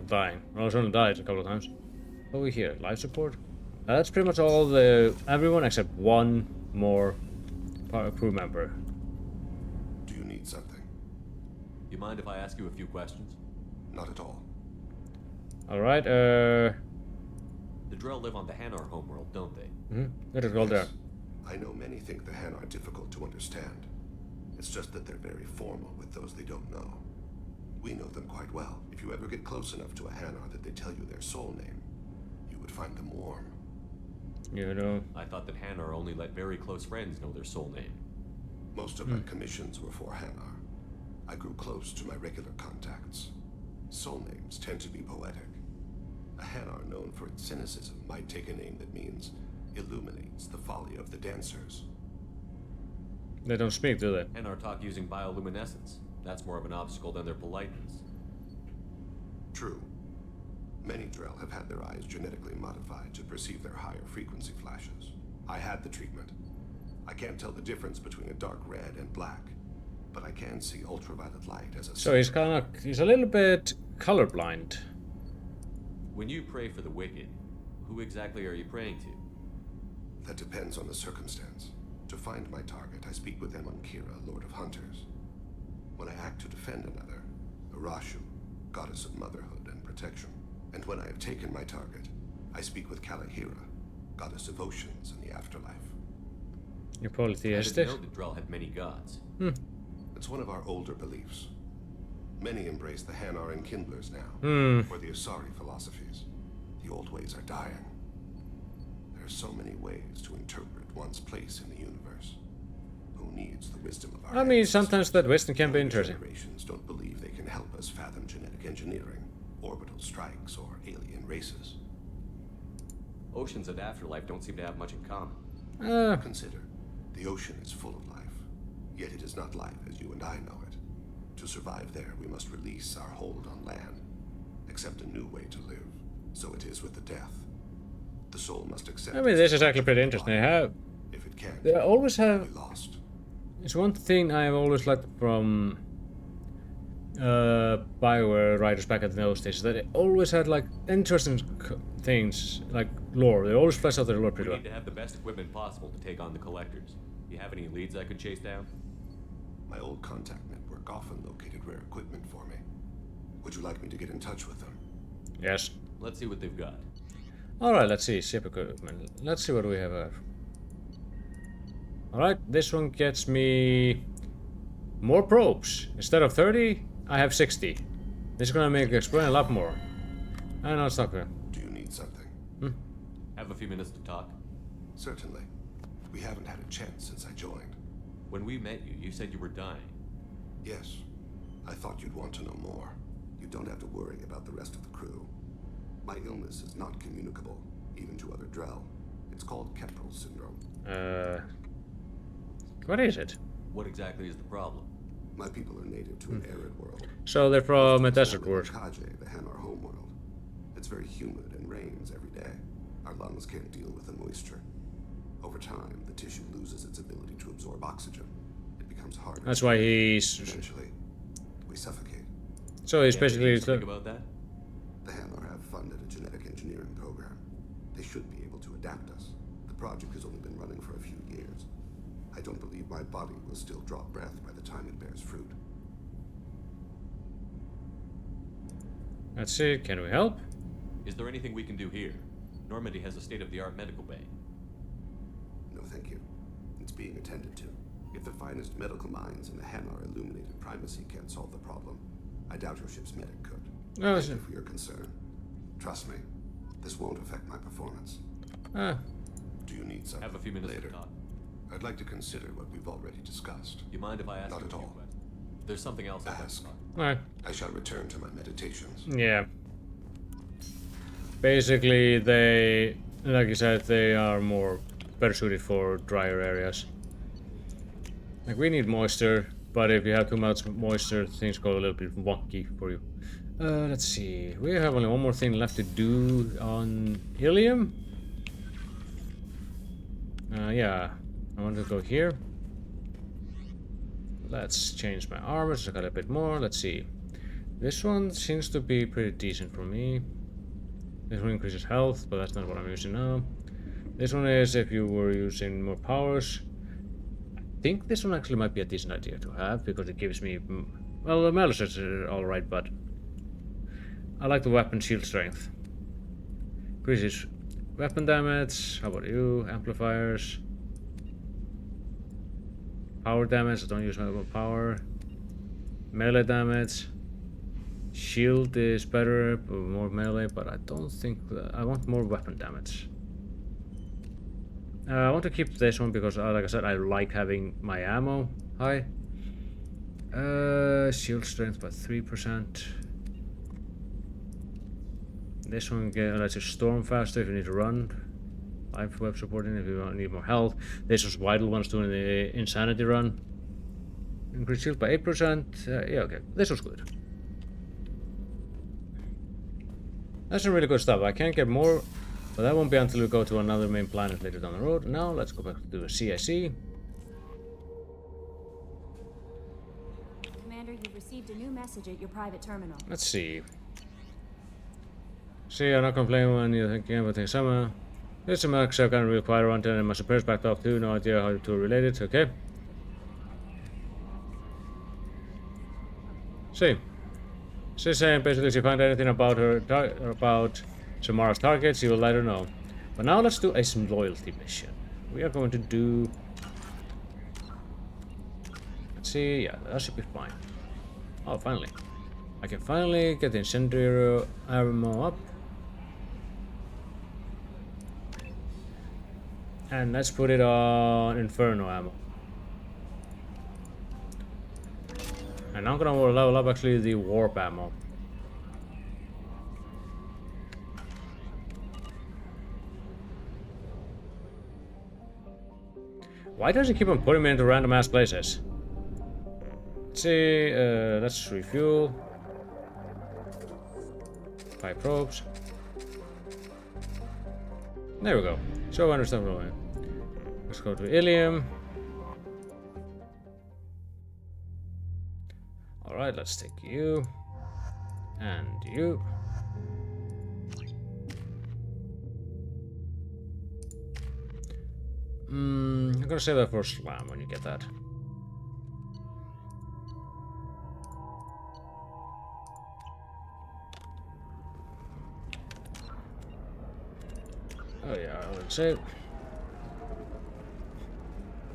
Dying. I was only died a couple of times. Over here, life support. That's pretty much all everyone except one more crew member. Do you need something? You mind if I ask you a few questions? Not at all. Alright, The Drell live on the Hanar homeworld, don't they? Let us go there. I know many think the Hanar are difficult to understand. It's just that they're very formal with those they don't know. We know them quite well. If you ever get close enough to a Hanar that they tell you their soul name, you would find them warm. You know. I thought that Hanar only let very close friends know their soul name. Most of my commissions were for Hanar. I grew close to my regular contacts. Soul names tend to be poetic. A Hanar known for its cynicism might take a name that means illuminates the folly of the dancers. They don't speak, do they? Hanar talk using bioluminescence. That's more of an obstacle than their politeness. True. Many Drell have had their eyes genetically modified to perceive their higher frequency flashes. I had the treatment. I can't tell the difference between a dark red and black, but I can see ultraviolet light as a... So he's he's a little bit colorblind. When you pray for the wicked, who exactly are you praying to? That depends on the circumstance. To find my target, I speak with Kira, Lord of Hunters. When I act to defend another, Arashu, goddess of motherhood and protection. And when I have taken my target, I speak with Kalahira, goddess of oceans and the afterlife. You're polytheistic? I didn't know the Drell had many gods. It's one of our older beliefs. Many embrace the Hanar and Kindlers now, or the Asari philosophies. The old ways are dying. There are so many ways to interpret one's place in the universe. Who needs the wisdom of our I mean, sometimes that wisdom can be interesting. Generations don't believe they can help us fathom genetic engineering, orbital strikes, or alien races. Oceans and afterlife don't seem to have much in common. Consider, the ocean is full of life, yet it is not life as you and I know it. To survive there, we must release our hold on land, accept a new way to live. So it is with the death. The soul must accept. I mean, this is actually pretty interesting. If it can't, they always have. Lost. It's one thing I have always liked from BioWare writers back at those days, that they always had like interesting things, like lore. They always flesh out their lore pretty well. We need to have the best equipment possible to take on the collectors. You have any leads I could chase down? My old contact network often located rare equipment for me. Would you like me to get in touch with them? Yes. Let's see what they've got. Alright, let's see. Ship equipment. Let's see what we have here. Alright, this one gets me more probes. Instead of 30, I have 60. This is gonna make explain a lot more. And I'll stop here. Do you need something? Have a few minutes to talk? Certainly. We haven't had a chance since I joined. When we met you, you said you were dying. Yes. I thought you'd want to know more. You don't have to worry about the rest of the crew. My illness is not communicable, even to other Drell. It's called Keppel syndrome. What is it? What exactly is the problem? My people are native to an arid world. So they're from a desert world. Kaje, the Hanar homeworld. It's very humid and rains every day. Our lungs can't deal with the moisture. Over time, the tissue loses its ability to absorb oxygen. It becomes harder. That's why he's... Eventually, we suffocate. So he's basically... Think about that? The Hanar have funded a genetic engineering program. They should be able to adapt us. The project has only been running for a few years. I don't believe my body will still draw breath by the time it bears fruit. Let's see, can we help? Is there anything we can do here? Normandy has a state-of-the-art medical bay. No, thank you. It's being attended to. If the finest medical minds in the Hanar illuminated primacy can't solve the problem, I doubt your ship's medic could. Thank you for your concern. Trust me, this won't affect my performance. Do you need something? Have a few minutes later? to talk. I'd like to consider what we've already discussed. You mind if I ask? Not at all. There's something else I ask. Alright. I shall return to my meditations. Yeah. Basically, they, like you said, they are more better suited for drier areas. Like, we need moisture, but if you have too much moisture, things go a little bit wonky for you. Let's see. We have only one more thing left to do on Illium. Yeah, I want to go here. Let's change my armor so I got a bit more. Let's see. This one seems to be pretty decent for me. This one increases health, but that's not what I'm using now. This one is if you were using more powers. I think this one actually might be a decent idea to have because it gives me, well, the melee sets are alright, but I like the weapon shield strength. Increases weapon damage. How about you? Amplifiers. Power damage. I don't use my power. Melee damage. Shield is better, more melee, but I don't think that I want more weapon damage. I want to keep this one because, like I said, I like having my ammo high. Shield strength by 3%. This one lets you storm faster if you need to run. Life web supporting if you need more health. This was vital ones doing the insanity run. Increased shield by 8%. Yeah, okay. This was good. That's some really good stuff. I can't get more, but that won't be until we go to another main planet later down the road. Now let's go back to the CIC. Commander, you've received a new message at your private terminal. Let's see. See, I'm not complaining when you're thinking everything summer. This is Max, I've gotten real quiet around here and my superiors backed off too. No idea how the two are related. Okay. See. She's saying basically if you find anything about her, about Samara's targets, you will let her know. But now let's do a some loyalty mission. We are going to do... Let's see, yeah, that should be fine. Oh, finally. I can finally get the incendiary ammo up. And let's put it on Inferno ammo. And I'm gonna level up actually the warp ammo. Why does it keep on putting me into random ass places? Let's see, let's refuel. 5 probes. There we go. So I understand what I'm doing. Let's go to Illium. Alright, let's take you. And you. I'm gonna save that for Slam when you get that. Oh yeah, let's save.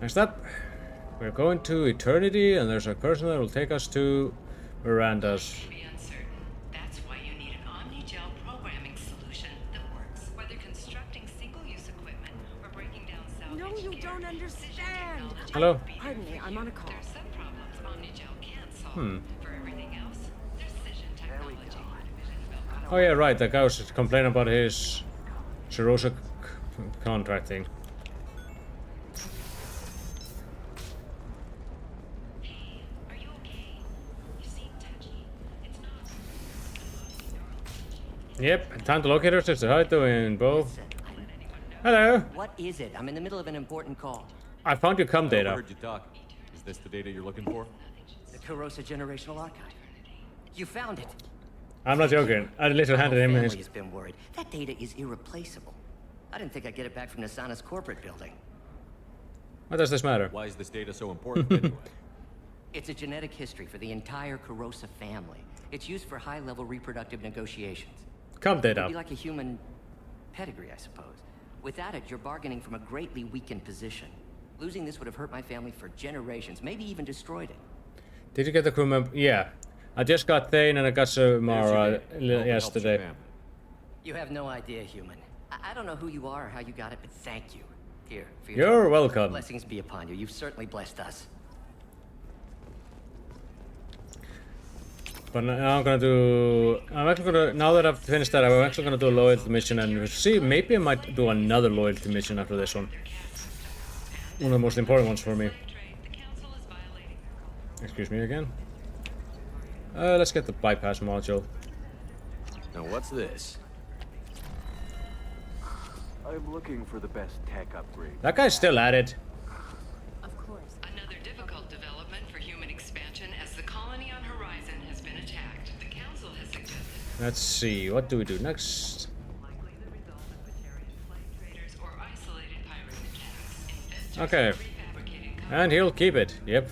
Next up, we're going to Eternity, and there's a person that will take us to Miranda's. That's why you need an omni-gel programming solution that works. Whether constructing single-use equipment or breaking down salvage. No, you don't understand. Hello? Pardon me, I'm on a call. There's some problems omni-gel can't solve. For everything else, there's Cision Technology. Oh yeah, right. That guy was complaining about his Shirosa contracting. Yep, time to locate her sister. How you doing, Bo? Hello. What is it? I'm in the middle of an important call. I found your cum I data. overheard you talk. Is this the data you're looking for? The Kurosa Generational Archive. You found it. I'm not joking. I literally handed him his... Family has been worried. That data is irreplaceable. I didn't think I'd get it back from Nasana's corporate building. What does this matter? Why is this data so important anyway? It's a genetic history for the entire Kurosa family. It's used for high-level reproductive negotiations. Cum data. It'd be like a human pedigree, I suppose. Without it, you're bargaining from a greatly weakened position. Losing this would have hurt my family for generations, maybe even destroyed it. Did you get the crew member? Yeah. I just got Thane and I got Samara yesterday. You have no idea, human. I don't know who you are or how you got it, but thank you. Here, for your You're welcome. Blessings be upon you. You've certainly blessed us. But now I'm gonna do. I'm actually gonna. Now that I've finished that, I'm actually gonna do a loyalty mission and see. Maybe I might do another loyalty mission after this one. One of the most important ones for me. Excuse me again. Let's get the bypass module. Now what's this? I'm looking for the best tech upgrade. That guy's still at it. Of course. Another difficult development for human expansion as the colony on Horizon has been attacked. The Council has suggested. Let's see. What do we do next? Okay. And he'll keep it. Yep.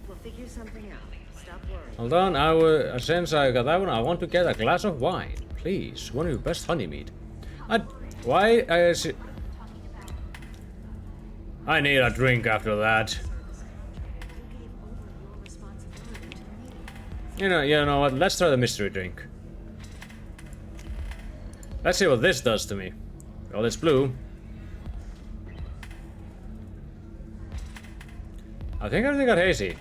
We'll figure something out. Stop worrying. Hold on. Since I got that one, I want to get a glass of wine, please. One of your best honey mead. Why? I need a drink after that. You know what? Let's try the mystery drink. Let's see what this does to me. Well, it's blue. I think everything got hazy.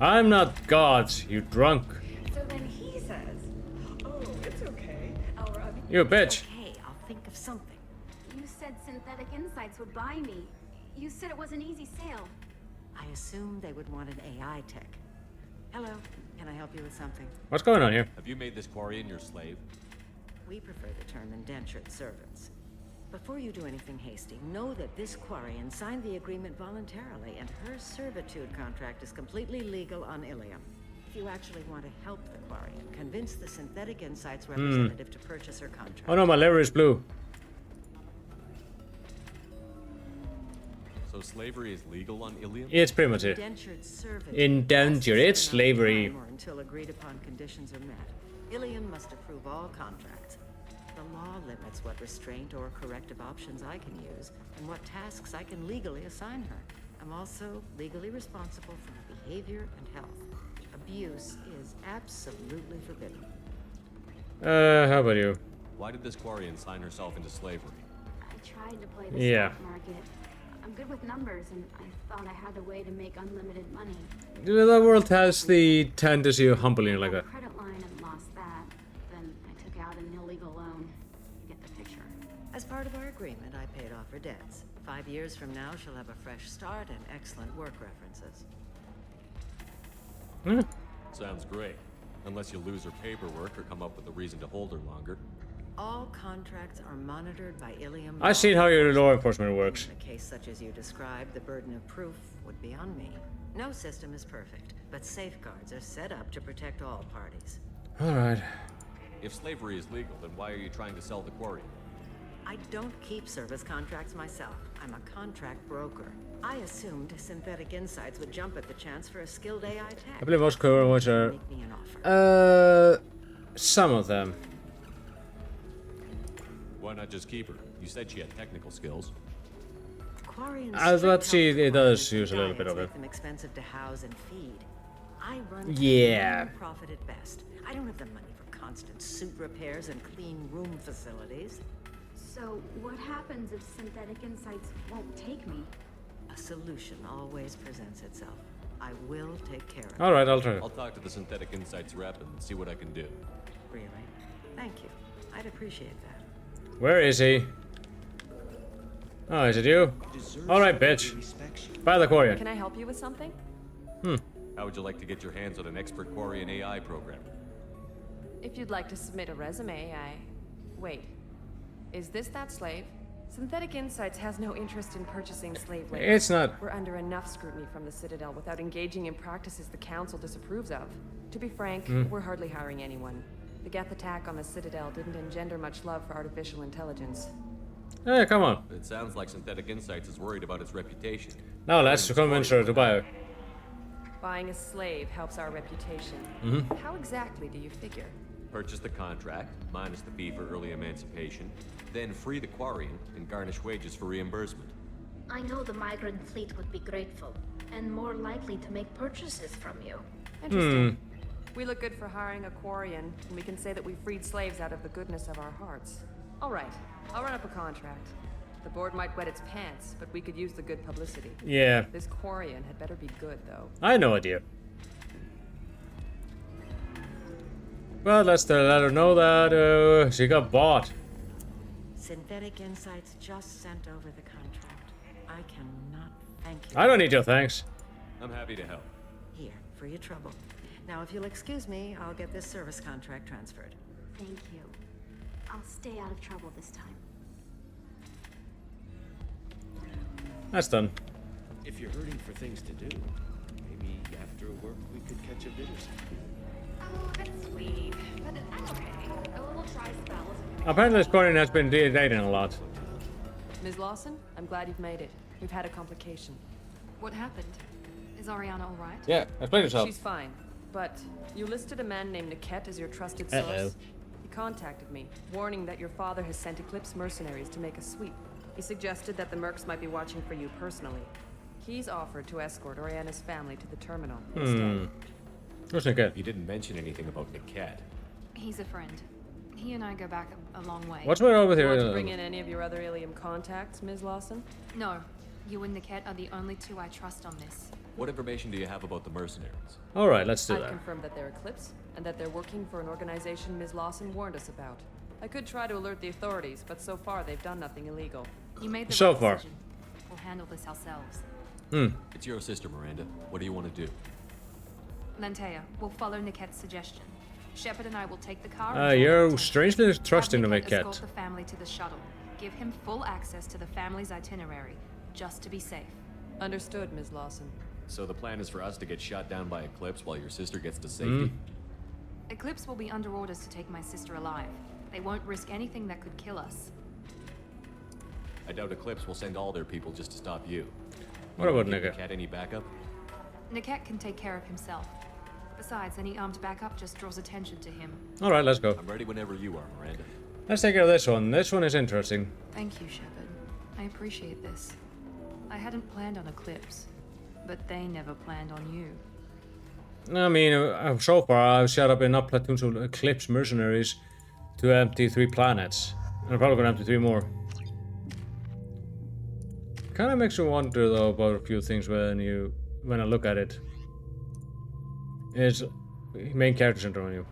I'm not God, you drunk. So then he says, "Oh, it's okay. You bitch." Okay, I'll think of something. You said Synthetic Insights would buy me. You said it was an easy sale. I assumed they would want an AI tech. Hello, can I help you with something? What's going on here? Have you made this Quarian your slave? We prefer the term indentured servants. Before you do anything hasty, know that this Quarian signed the agreement voluntarily, and her servitude contract is completely legal on Illium. If you actually want to help the Quarian, convince the Synthetic Insights representative to purchase her contract. Oh no, my liver is blue. So slavery is legal on Illium? It's pretty much it. Indentured servitude. Indentured. It's slavery. Or until agreed upon conditions are met. Illium must approve all contracts. The law limits what restraint or corrective options I can use and what tasks I can legally assign her. I'm also legally responsible for her behavior and health. Abuse is absolutely forbidden. How about you? Why did this Quarian sign herself into slavery? I tried to play the stock market. I'm good with numbers, and I thought I had a way to make unlimited money. The world has the tendency of humbling like that. Credit line and lost that. Then I took out an illegal loan. You get the picture. As part of our agreement, I paid off her debts. 5 years from now, she'll have a fresh start and excellent work references. Sounds great. Unless you lose her paperwork or come up with a reason to hold her longer. All contracts are monitored by Illium. I see how your law enforcement works. In a case such as you described, the burden of proof would be on me. No system is perfect, but safeguards are set up to protect all parties. Alright. If slavery is legal, then why are you trying to sell the Quarian? I don't keep service contracts myself. I'm a contract broker. I assumed Synthetic Insights would jump at the chance for a skilled AI tech. I believe most current ones are... Make me an offer. Some of them. Why not just keep her? You said she had technical skills. Let's see, it does use a little bit of it. Make them expensive to house and feed. I run profit at best. I don't have the money for constant suit repairs and clean room facilities. So what happens if Synthetic Insights won't take me? A solution always presents itself. I will take care of it. Alright, I'll try. I'll talk to the Synthetic Insights rep and see what I can do. Really? Thank you. I'd appreciate that. Where is he? Oh, is it you? Alright, bitch. Buy the Quarian. Can I help you with something? How would you like to get your hands on an expert Quarian AI programmer? If you'd like to submit a resume, Wait. Is this that slave? Synthetic Insights has no interest in purchasing slave labor. It's not. We're under enough scrutiny from the Citadel without engaging in practices the Council disapproves of. To be frank, we're hardly hiring anyone. The Geth attack on the Citadel didn't engender much love for artificial intelligence. Hey, come on. It sounds like Synthetic Insights is worried about its reputation. Now let's convince her to buy her. Buying a slave helps our reputation. How exactly do you figure? Purchase the contract, minus the fee for early emancipation, then free the Quarian and garnish wages for reimbursement. I know the migrant fleet would be grateful, and more likely to make purchases from you. Interesting. We look good for hiring a Quarian, and we can say that we freed slaves out of the goodness of our hearts. All right, I'll run up a contract. The board might wet its pants, but we could use the good publicity. Yeah. This Quarian had better be good, though. I had no idea. Well, let's let her know that she got bought. Synthetic Insights just sent over the contract. I cannot thank you. I don't need your thanks. I'm happy to help. Here, for your trouble. Now, if you'll excuse me, I'll get this service contract transferred. Thank you. I'll stay out of trouble this time. That's done. If you're hurting for things to do, maybe after work we could catch a bit or something. Oh, that's sweet. But I'm okay. A little dry spells. Apparently, this Corin has been dating a lot. Ms. Lawson, I'm glad you've made it. We've had a complication. What happened? Is Ariana all right? Yeah, explain yourself. She's fine. But you listed a man named Niket as your trusted source. He contacted me, warning that your father has sent Eclipse mercenaries to make a sweep. He suggested that the Mercs might be watching for you personally. He's offered to escort Oriana's family to the terminal instead. Who's Niket? He didn't mention anything about Niket. He's a friend. He and I go back a long way. What's going on with Want to here? bring in any of your other Illium contacts, Ms. Lawson? No. You and Niket are the only two I trust on this. What information do you have about the mercenaries? Alright, let's do I've that. confirmed that they're Eclipse, and that they're working for an organization Ms. Lawson warned us about. I could try to alert the authorities, but so far they've done nothing illegal. You made the So right far. decision. We'll handle this ourselves. It's your sister, Miranda. What do you want to do? Lantea, we'll follow Niket's suggestion. Shepard and I will take the car. and You're drive to strangely Have trusting to Niket Niket. escort the family to the shuttle. Give him full access to the family's itinerary, just to be safe. Understood, Ms. Lawson. So the plan is for us to get shot down by Eclipse while your sister gets to safety? Eclipse will be under orders to take my sister alive. They won't risk anything that could kill us. I doubt Eclipse will send all their people just to stop you. What about Niket? Niket? Niket any backup? Niket can take care of himself. Besides, any armed backup just draws attention to him. Alright, let's go. I'm ready whenever you are, Miranda. Let's take care of this one. This one is interesting. Thank you, Shepard. I appreciate this. I hadn't planned on Eclipse, but they never planned on you. I mean, so far I've set up enough platoons of Eclipse mercenaries to empty 3 planets. And I'm probably gonna empty 3 more. Kinda makes me wonder though about a few things when I look at it. Is main character syndrome on you.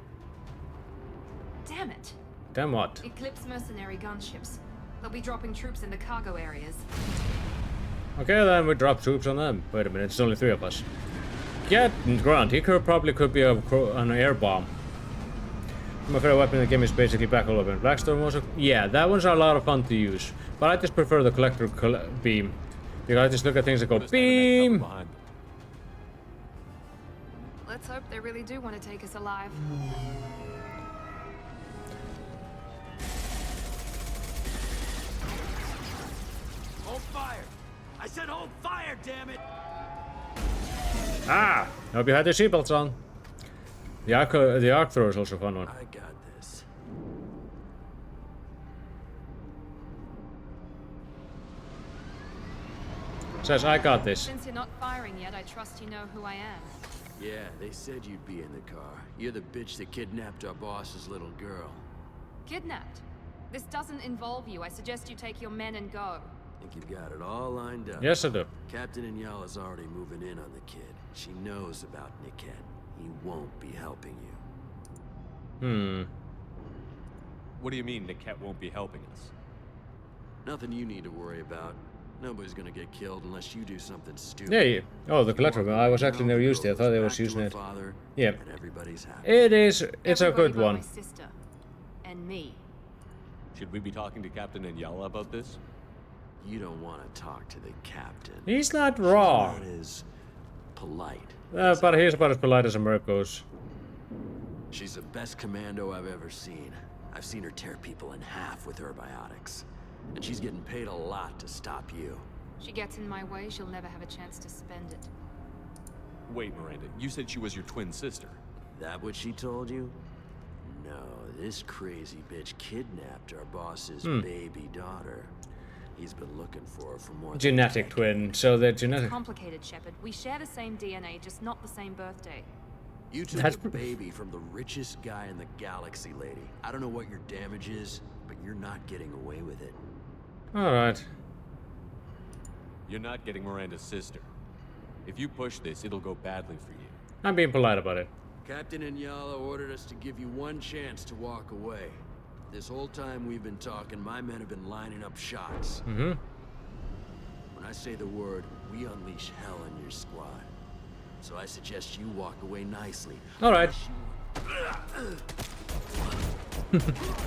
Damn it! Damn what? Eclipse mercenary gunships. They'll be dropping troops in the cargo areas. Okay, then we drop troops on them. Wait a minute, it's only 3 of us. Get Grant, he probably could be an air bomb. My favorite weapon in the game is basically Black Hole Weapon. Blackstorm also, yeah, that one's a lot of fun to use. But I just prefer the collector beam. Because I just look at things that go beam. Let's hope they really do want to take us alive. Hold fire! I said hold fire, damn it! Ah! Hope you had your seatbelts on. The arc thrower is also a fun one. I got this. Says I got this. Since you're not firing yet, I trust you know who I am. Yeah, they said you'd be in the car. You're the bitch that kidnapped our boss's little girl. Kidnapped? This doesn't involve you. I suggest you take your men and go. Think you've got it all lined up. Yes, I do. Captain Inyala's already moving in on the kid. She knows about Niket. He won't be helping you. What do you mean Niket won't be helping us? Nothing you need to worry about. Nobody's gonna get killed unless you do something stupid. Yeah. Oh, the collector. I was actually never used it. I thought they was using it. Yeah. And everybody's happy. It is. It's a Everybody good but one. My sister. And me. Should we be talking to Captain Inyala about this? You don't want to talk to the captain. He's not raw. She's not as polite. But he's about as polite as a merc goes. She's the best commando I've ever seen. I've seen her tear people in half with her biotics. And she's getting paid a lot to stop you. She gets in my way, she'll never have a chance to spend it. Wait, Miranda, you said she was your twin sister. That what she told you? No, this crazy bitch kidnapped our boss's baby daughter. He's been looking for her for more than Genetic twin, so they're genetic. It's complicated, Shepard. We share the same DNA, just not the same birthday. You took a baby from the richest guy in the galaxy, lady. I don't know what your damage is, but you're not getting away with it. Alright. You're not getting Miranda's sister. If you push this, it'll go badly for you. I'm being polite about it. Captain Inyala ordered us to give you one chance to walk away. This whole time we've been talking, my men have been lining up shots. Mm-hmm. When I say the word, we unleash hell on your squad. So I suggest you walk away nicely. Alright.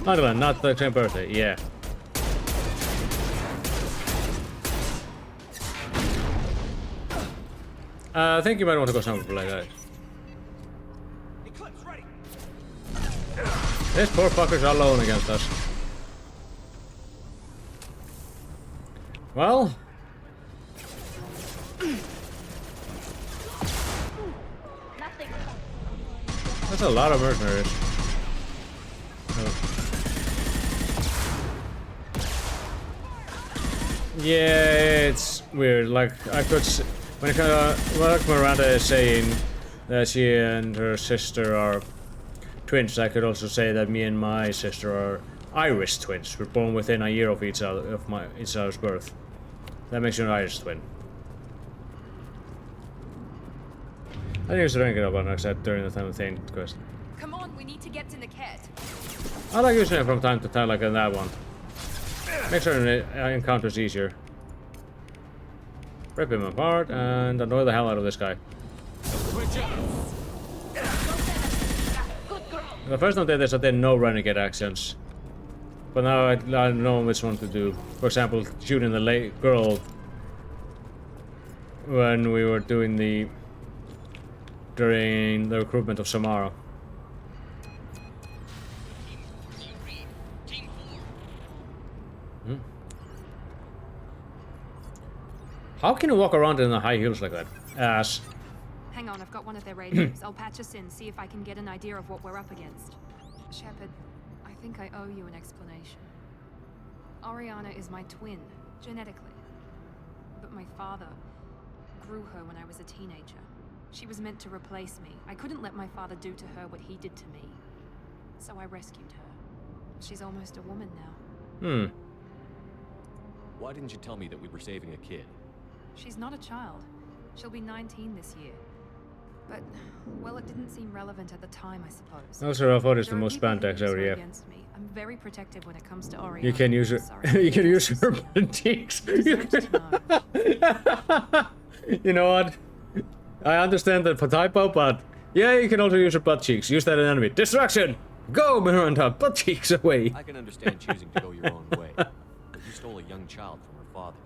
Not the same birthday, yeah. I think you might want to go something like that. This poor fucker's alone against us. Well. That's a lot of mercenaries. Oh. Yeah, it's weird. Like I could, when it like Miranda is saying that she and her sister are twins, I could also say that me and my sister are Irish twins. We're born within a year of each other's birth. That makes you an Irish twin. I think it's ranking up on except during the time of thing quest. Come on, we need to get to Niket. I like using it from time to time, like in that one. Makes certain encounters easier. Rip him apart and annoy the hell out of this guy. The first time I did this, I did no renegade actions. But now I know which one to do. For example, shooting the girl when we were doing during the recruitment of Samara. Hmm. How can you walk around in the high heels like that? Ass. Hang on, I've got one of their radios. I'll patch us in, see if I can get an idea of what we're up against. Shepard, I think I owe you an explanation. Oriana is my twin, genetically. But my father grew her when I was a teenager. She was meant to replace me. I couldn't let my father do to her what he did to me. So I rescued her. She's almost a woman now. Hmm. Why didn't you tell me that we were saving a kid? She's not a child. She'll be 19 this year. But, well, it didn't seem relevant at the time, I suppose. Also, I thought it's the most spandex ever, yeah. I'm very protective when it comes to Oriana. You can use her. You can use her cheeks. You know what? I understand that for typo, but yeah, you can also use her butt cheeks. Use that in enemy. Distraction! Go, Miranda! Butt cheeks away! I can understand choosing to go your own way, but you stole a young child from her father.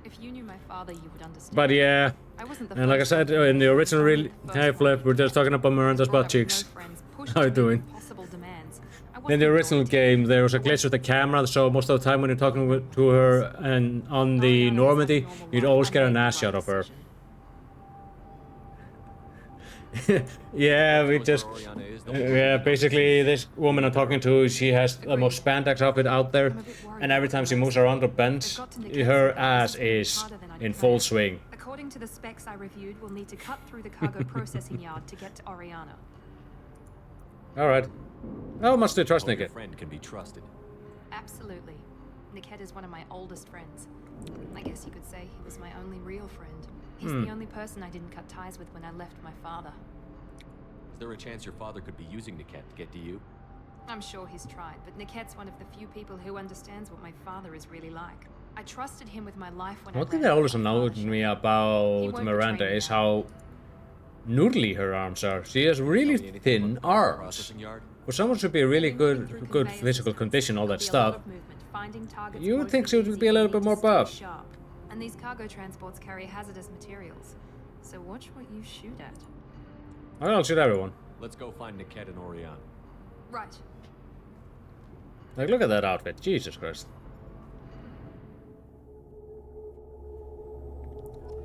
If you knew my father, you would understand. But yeah, I wasn't the and like I said in the original Hey Flip, we're just talking about Miranda's butt cheeks. How you doing? In the original game, there was a glitch with the camera, so most of the time when you're talking to her and on the Normandy, you'd always get an ass shot of her. Yeah, we just... yeah, basically this woman I'm talking to, she has the most spandex outfit out there, and every time she moves around or bends, her ass is in full swing. According to the specs I reviewed, we'll need to cut through the cargo processing yard to get to Oriana. Alright. How much do you trust Niket? Your friend can be trusted. Absolutely. Niket is one of my oldest friends. I guess you could say he was my only real friend. He's the only person I didn't cut ties with when I left my father. Is there a chance your father could be using Niket to get to you? I'm sure he's tried, but Niket's one of the few people who understands what my father is really like. I trusted him with my life when One thing that always annoyed me about Miranda is how noodly her arms are. She has really thin arms. For someone should be really good physical condition, all that stuff. You would think she would be a little bit more buff. And these cargo transports carry hazardous materials. So watch what you shoot at. I'll shoot everyone. Let's go find Niket and Oriana. Right. Like, look at that outfit. Jesus Christ.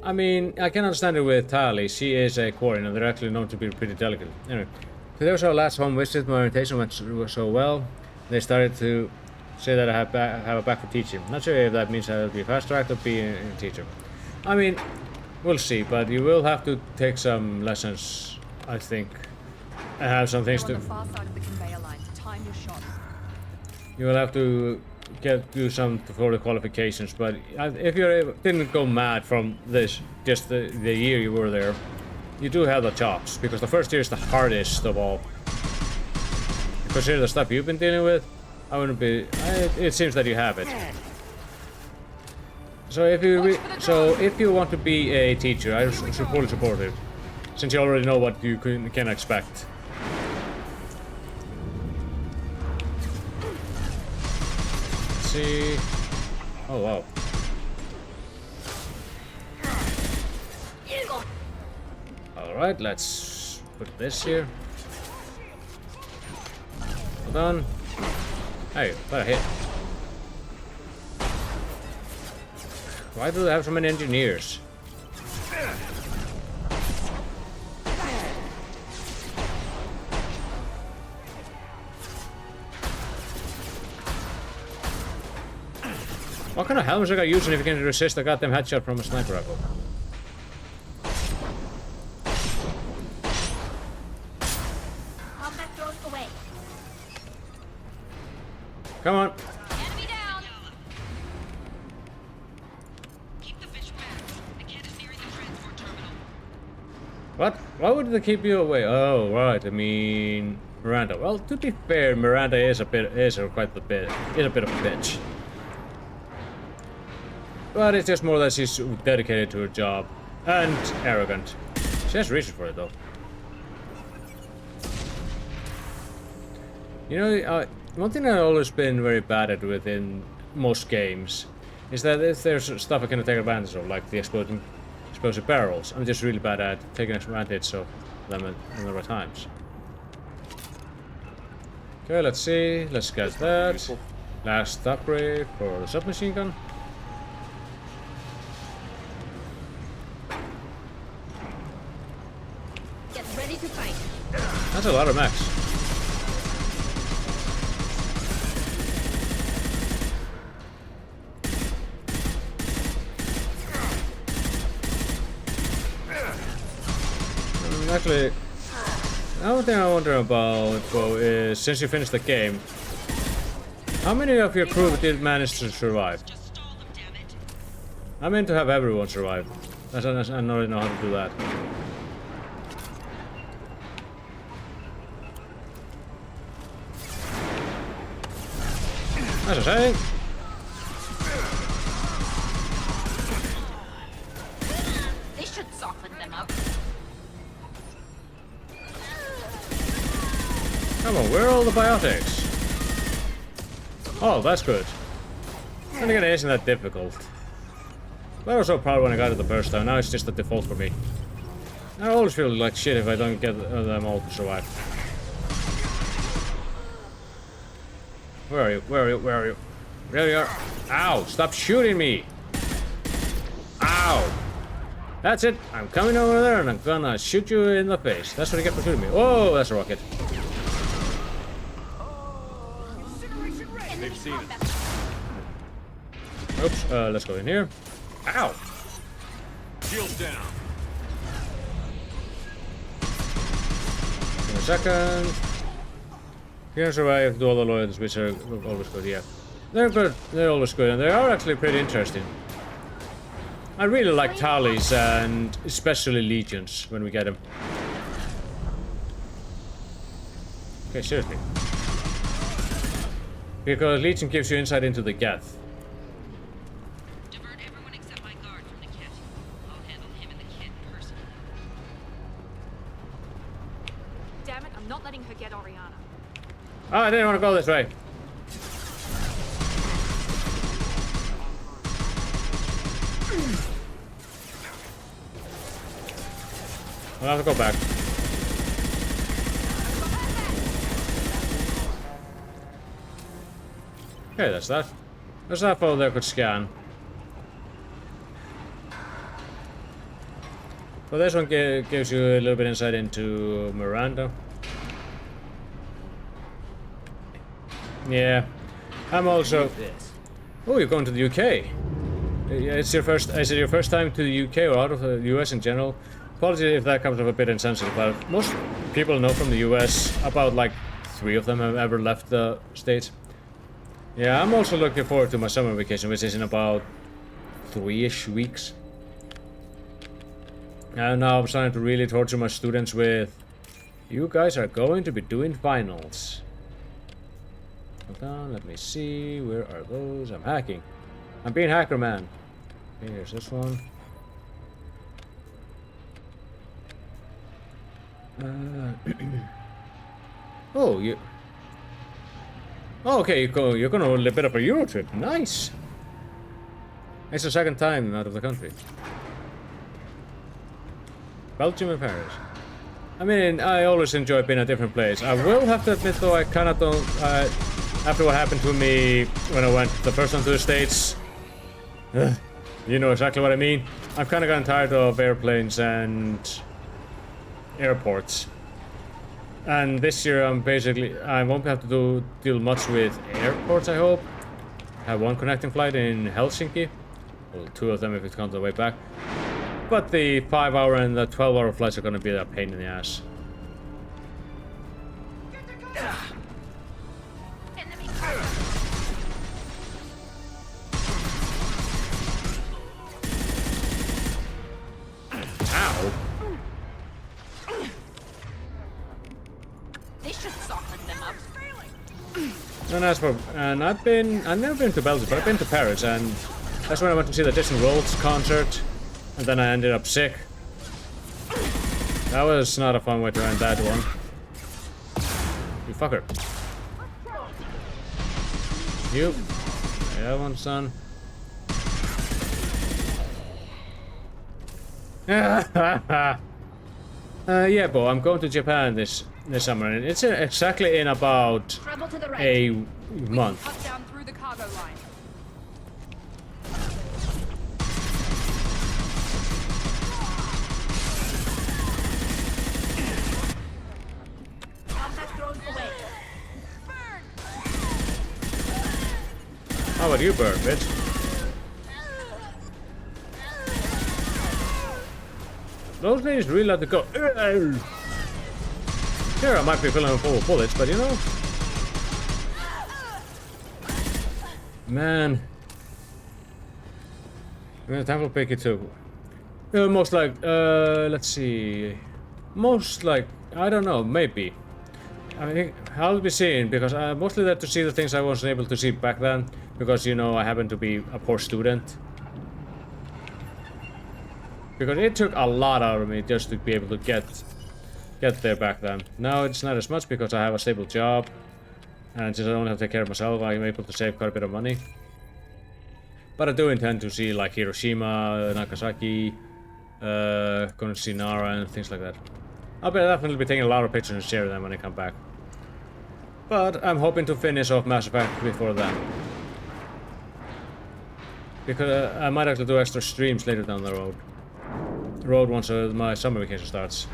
I mean, I can understand it with Tali. She is a Quarian, and they're actually known to be pretty delicate. Anyway, today was our last home visit. My orientation went so well. They started to say that I have a back for teaching. Not sure if that means I'll be fast-tracked or be a teacher. I mean, we'll see, but you will have to take some lessons, I think. I have some things to... on the far side of the conveyor line. Time your shots. You will have to do some for the qualifications, but if you didn't go mad from this, just the year you were there, you do have the chops, because the first year is the hardest of all. Consider the stuff you've been dealing with, I wouldn't be. It seems that you have it. So if you want to be a teacher, I should fully support it, since you already know what you can expect. Let's see. Oh wow. Alright, let's put this here. Hold on. Hey, what a hit. Why do they have so many engineers? What kind of helmets are you using if you can resist a goddamn headshot from a sniper rifle? Combat drones away. Come on. Enemy down. What? Why would they keep you away? Oh, right. I mean, Miranda. Well, to be fair, Miranda is a bit of a bitch. But it's just more that she's dedicated to her job and arrogant. She has reason for it, though. You know, one thing I've always been very bad at within most games is that if there's stuff I can take advantage of, like the explosive barrels, I'm just really bad at taking advantage of them at the right times. Okay, let's see. Let's get that. Last upgrade for the submachine gun. Get ready to fight. That's a lot of max. Actually, one thing I wonder about, Bo, is since you finished the game, how many of your crew did manage to survive? I meant to have everyone survive. I don't really know how to do that. That's a shame. They should soften them up. Come on, where are all the biotics? Oh, that's good. I think it isn't that difficult. But I was so proud when I got it the first time. Now it's just the default for me. I always feel like shit if I don't get them all to survive. Where are you? Where are you? Where are you? There you are. Ow! Stop shooting me! Ow! That's it. I'm coming over there and I'm gonna shoot you in the face. That's what you get for shooting me. Whoa! That's a rocket. They've seen it. Oops. Let's go in here. Ow! Shield down. In a second. You can survive, do all the loyalties, which are always good, yeah. They're good, they're always good, and they are actually pretty interesting. I really like tallies, and especially legions, when we get them. Okay, seriously. Because legion gives you insight into the Geth. Divert everyone except my guard from the kit. I'll handle him and the kid personally. Damn it, I'm not letting her get Oriana. Oh, I didn't want to go this way. I'll have to go back. Okay, that's that. There's that photo there I could scan. So this one gives you a little bit insight into Miranda. Yeah, I'm also. Oh, you're going to the UK. Yeah, it's your first. Is it your first time to the UK or out of the US in general? Apologies if that comes off a bit insensitive, but most people know from the US. About like 3 of them have ever left the States. Yeah, I'm also looking forward to my summer vacation, which is in about 3-ish weeks. And now I'm starting to really torture my students with, you guys are going to be doing finals. Hold on, let me see, where are those? I'm hacking. I'm being hacker man. Okay, here's this one. Oh, you... Oh, okay, you're gonna hold a bit of a Euro trip. Nice! It's the second time out of the country. Belgium and Paris. I mean, I always enjoy being a different place. I will have to admit, though, I kinda don't... after what happened to me when I went the first time to the States... you know exactly what I mean. I'm kinda gotten tired of airplanes and... airports. And this year I won't have to deal much with airports, I hope. I have one connecting flight in Helsinki. Well, 2 of them if it comes the way back. But the 5-hour and the 12-hour flights are gonna be a pain in the ass. Ow! They should soften them up. And I've never been to Belgium, but I've been to Paris, and that's when I went to see the Distant Worlds concert, and then I ended up sick. That was not a fun way to end that one. You fucker. You. Yeah, that one's done. Yeah, Bo, I'm going to Japan this summer, and it's exactly in about a month. Cut down through the cargo line. How about you, bird, bitch? Those ladies really like to go. Sure, I might be filling them full of bullets, but you know. Man. Time will pick it too. Most like, let's see. Most like, I don't know, maybe. I think I'll be seeing, because I'm mostly there to see the things I wasn't able to see back then, because, you know, I happen to be a poor student. Because it took a lot out of me just to be able to get there back then. Now it's not as much because I have a stable job, and since I don't have to take care of myself, I'm able to save quite a bit of money. But I do intend to see like Hiroshima, Nagasaki, going to see Nara and things like that. I'll definitely be taking a lot of pictures and sharing them when I come back. But I'm hoping to finish off Mass Effect before that. Because I might actually do extra streams later down the road once my summer vacation starts.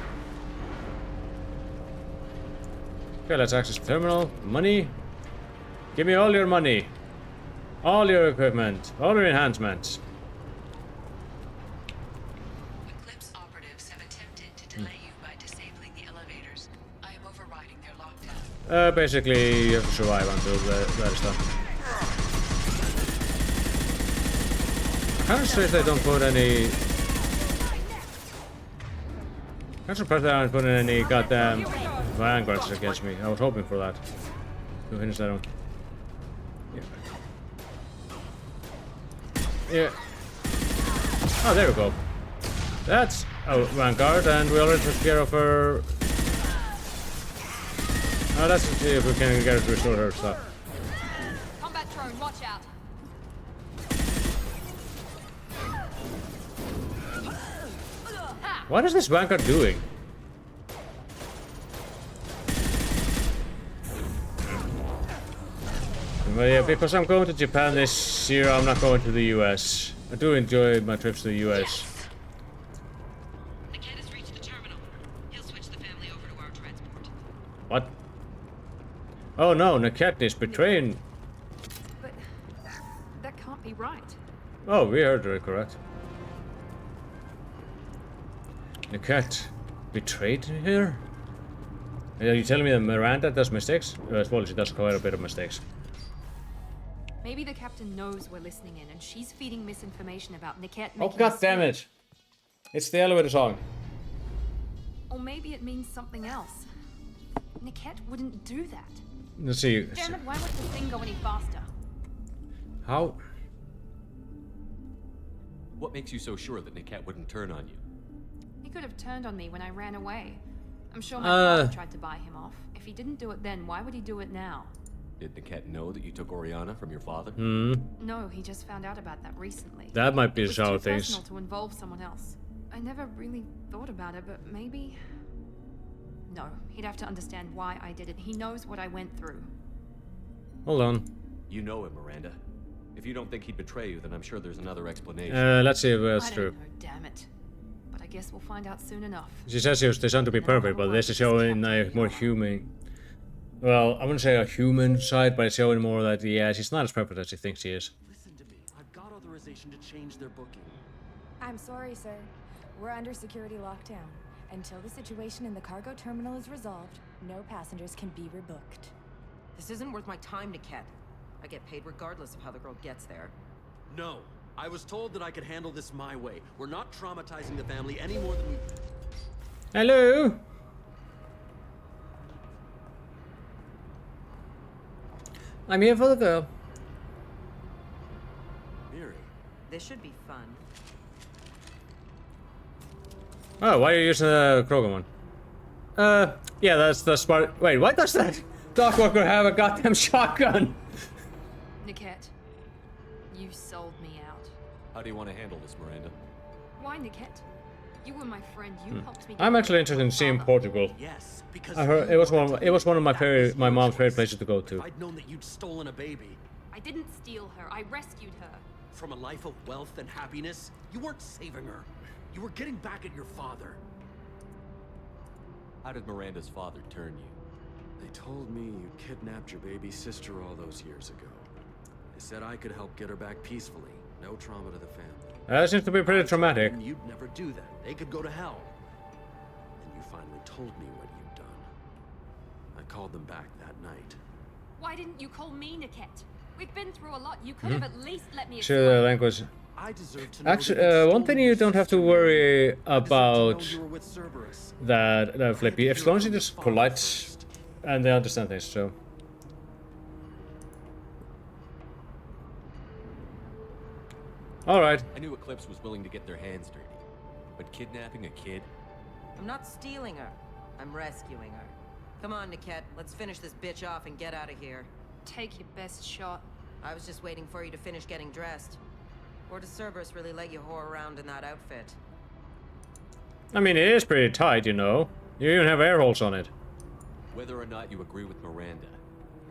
Okay, let's access the terminal. Money. Give me all your money. All your equipment. All your enhancements. Eclipse operatives have attempted to delay you by disabling the elevators. I am overriding their lockdown. Basically, you have to survive until that is done. I'm kind of strange they don't put any... I'm surprised they aren't putting any goddamn vanguards against me. I was hoping for that. To finish that one. Yeah. Oh, there we go. That's a vanguard, and we already took care of her. Let's see if we can get her to restore her stuff. Combat drone, watch out. What is this vanguard doing? Well, yeah, because I'm going to Japan this year, I'm not going to the US. I do enjoy my trips to the US. Niket has reached the terminal. He'll switch the family over to our transport. What? Oh no, Niket is betraying. But that can't be right. Oh, we heard her correct. Niket betrayed her? Are you telling me that Miranda does mistakes? Well, she does quite a bit of mistakes. Maybe the captain knows we're listening in, and she's feeding misinformation about Niket Oh, making god damn it! It's the elevator song. Or maybe it means something else. Niket wouldn't do that. Let's see. Damn it, why would the thing go any faster? How? What makes you so sure that Niket wouldn't turn on you? He could have turned on me when I ran away. I'm sure my father tried to buy him off. If he didn't do it then, why would he do it now? Did Niket know that you took Oriana from your father? No, he just found out about that recently. That might be it was how too things. personal to involve someone else. I never really thought about it, but maybe... No, he'd have to understand why I did it. He knows what I went through. Hold on. You know him, Miranda. If you don't think he'd betray you, then I'm sure there's another explanation. Let's see if that's true. I don't know, damn it. But I guess we'll find out soon enough. She says she was designed to be perfect, but this is showing a more human... Well, I wouldn't say a human side, but it's showing more that, yeah, she's not as perfect as she thinks she is. Listen to me. I've got authorization to change their booking. I'm sorry, sir. We're under security lockdown. Until the situation in the cargo terminal is resolved, no passengers can be rebooked. This isn't worth my time, Niket. I get paid regardless of how the girl gets there. No. I was told that I could handle this my way. We're not traumatizing the family any more than we... Hello? I'm here for the girl. Miri. This should be fun. Oh, why are you using the Krogan one? Yeah, that's the smart. Wait, why does that Dogwalker have a goddamn shotgun? Niket, you sold me out. How do you want to handle this, Miranda? Why, Niket? You were my friend. You helped me. I'm actually interested in seeing Portugal. Yes, because I heard it was one of my mom's favorite places to go to. I'd known that you'd stolen a baby. I didn't steal her. I rescued her. From a life of wealth and happiness, you weren't saving her. You were getting back at your father. How did Miranda's father turn you? They told me you kidnapped your baby sister all those years ago. They said I could help get her back peacefully. No trauma to the family. That seems to be pretty traumatic. You'd never do that. They could go to hell. And you finally told me what you'd done. I called them back that night. Why didn't you call me, Niket? We've been through a lot. You could have at least let me Sure, the language. I deserve to know. Actually, one thing you don't have to worry about that, Flippy, as long as you're just polite and they understand things, so. Alright. I knew Eclipse was willing to get their hands dirty, but kidnapping a kid? I'm not stealing her. I'm rescuing her. Come on, Niket. Let's finish this bitch off and get out of here. Take your best shot. I was just waiting for you to finish getting dressed. Or does Cerberus really let you whore around in that outfit? I mean, it is pretty tight, you know. You even have air holes on it. Whether or not you agree with Miranda,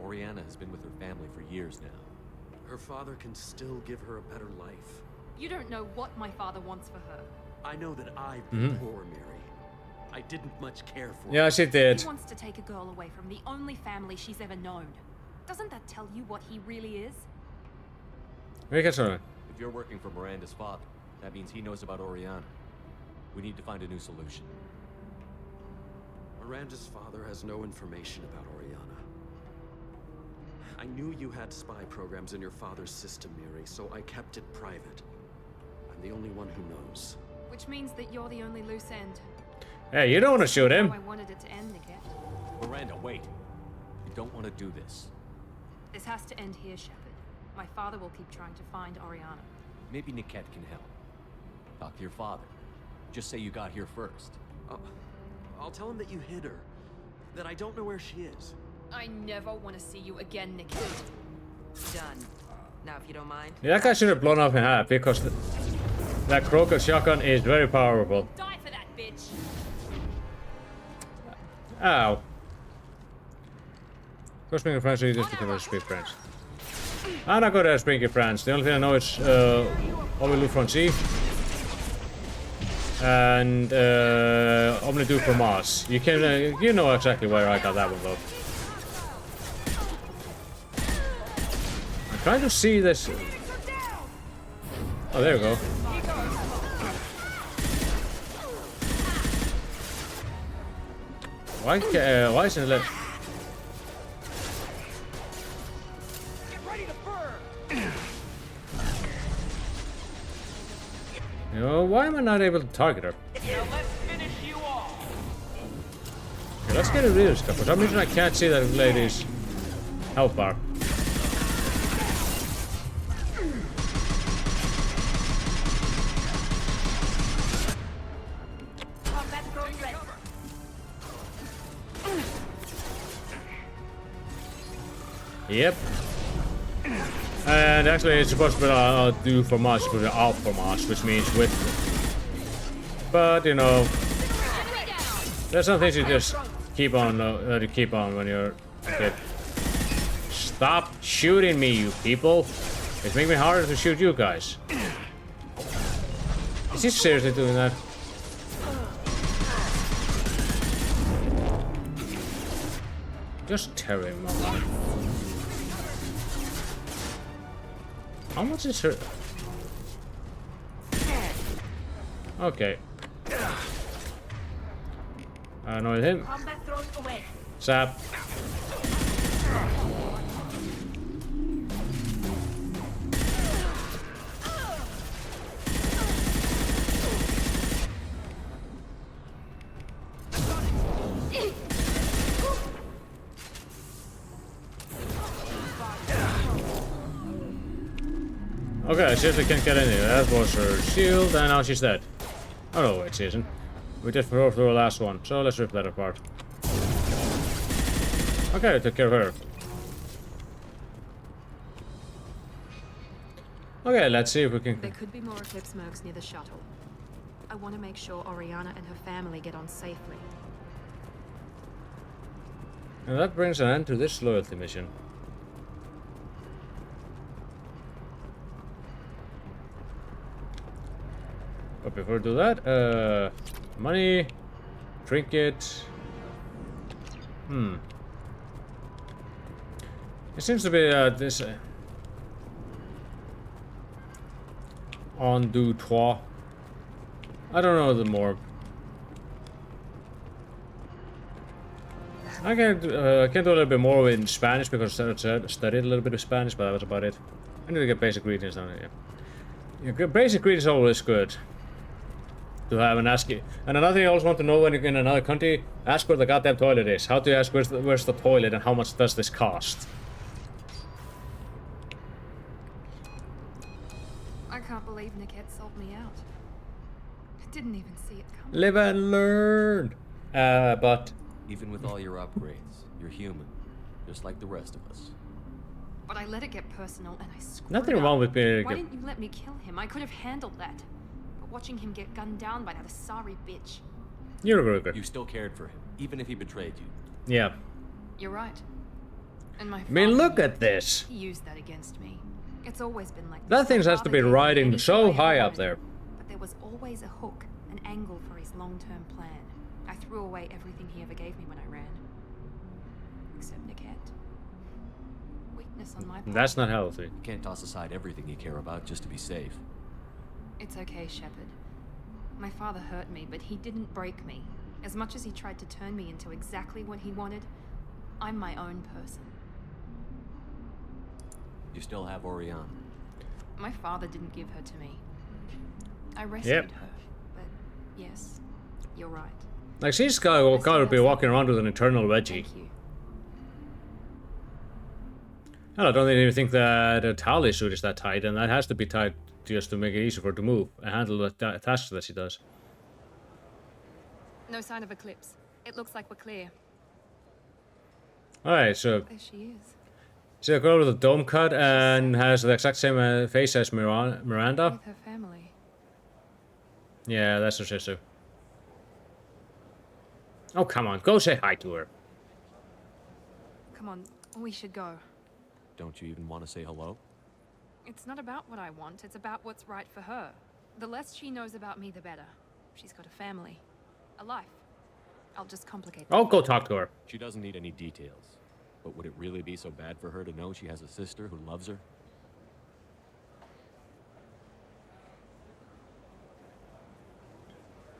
Oriana has been with her family for years now. Her father can still give her a better life. You don't know what my father wants for her. I know that I've been poor, Mary. I didn't much care for her. Yeah, she did. He wants to take a girl away from the only family she's ever known. Doesn't that tell you what he really is? We can sorry. If you're working for Miranda's father, that means he knows about Oriana. We need to find a new solution. Miranda's father has no information about Oriana. I knew you had spy programs in your father's system, Miri, so I kept it private. I'm the only one who knows. Which means that you're the only loose end. Hey, you don't want to shoot him. I wanted it to end, Niket. Miranda, wait. You don't want to do this. This has to end here, Shepard. My father will keep trying to find Oriana. Maybe Niket can help. Talk to your father. Just say you got here first. I'll tell him that you hid her. That I don't know where she is. I never want to see you again, Niket. Done. Now, if you don't mind. Yeah, that guy should have blown off in half because that Krogan shotgun is very powerful. Die for that, bitch. Ow. Go speaking French, so you just can speak French. I'm not good at speaking French. The only thing I know is Omelou Francis and Omni du Fromage. You can, you know exactly where I got that one though. I'm trying to see this. Oh, there we go. Why isn't it let? You know, why am am I not able to target her? Now let's finish you off. Okay, let's get rid of this stuff. For some reason I can't see that lady's health bar. Yep. And actually it's supposed to be do from us, but out from us, which means with. But you know, there's some things you just keep on when you're a kid. Stop shooting me, you people! It's making me harder to shoot you guys. Is he seriously doing that? Just tear him apart. How much is her? Okay. Annoy him. Zap. Okay, seriously can't get in here. That was her shield, and now she's dead. Oh no, wait, she isn't. We did throw through the last one, so let's rip that apart. Okay, took care of her. Okay, let's see if we can... There could be more Eclipse mercs near the shuttle. I want to make sure Oriana and her family get on safely. And that brings an end to this loyalty mission. But before we do that, money, trinket. It seems to be this en deux trois. I don't know the more. I can do a little bit more in Spanish because I studied a little bit of Spanish, but that was about it. I need to get basic greetings down here. Yeah, basic greetings is always good to have and ask you. And another thing I always want to know when you're in another country, ask where the goddamn toilet is. How do you ask where's the toilet and how much does this cost? I can't believe Niket sold me out. I didn't even see it coming. Live and learn. But even with all your upgrades, you're human, just like the rest of us. But I let it get personal and I screwed nothing up. wrong with being. Why didn't you let me kill him? I could have handled that. But watching him get gunned down by that Asari bitch. You're really good. You still cared for him, even if he betrayed you. Yeah. You're right. And my I mean, look at this. He used that against me. It's always been like that thing has to be riding so high up there. But there was always a hook, an angle for his long-term plan. I threw away everything he ever gave me when I ran. Except Niket. Weakness on my part. That's not healthy. You can't toss aside everything you care about just to be safe. It's okay, Shepard. My father hurt me, but he didn't break me. As much as he tried to turn me into exactly what he wanted, I'm my own person. You still have Oriana. My father didn't give her to me. I rescued her, but yes, you're right. Like, she's gotta be walking around with an eternal wedgie. Hell, I don't even think that a Tali suit is that tight, and that has to be tight just to make it easier for her to move and handle the tasks that she does. No sign of Eclipse. It looks like we're clear. Alright, so... There she is. She's a girl with a dome cut and has the exact same face as Miranda. With her family. Yeah, that's her sister. Oh, come on. Go say hi to her. Come on, we should go. Don't you even want to say hello? It's not about what I want, it's about what's right for her. The less she knows about me, the better. She's got a family. A life. I'll just complicate I'll go talk to her. She doesn't need any details. But would it really be so bad for her to know she has a sister who loves her?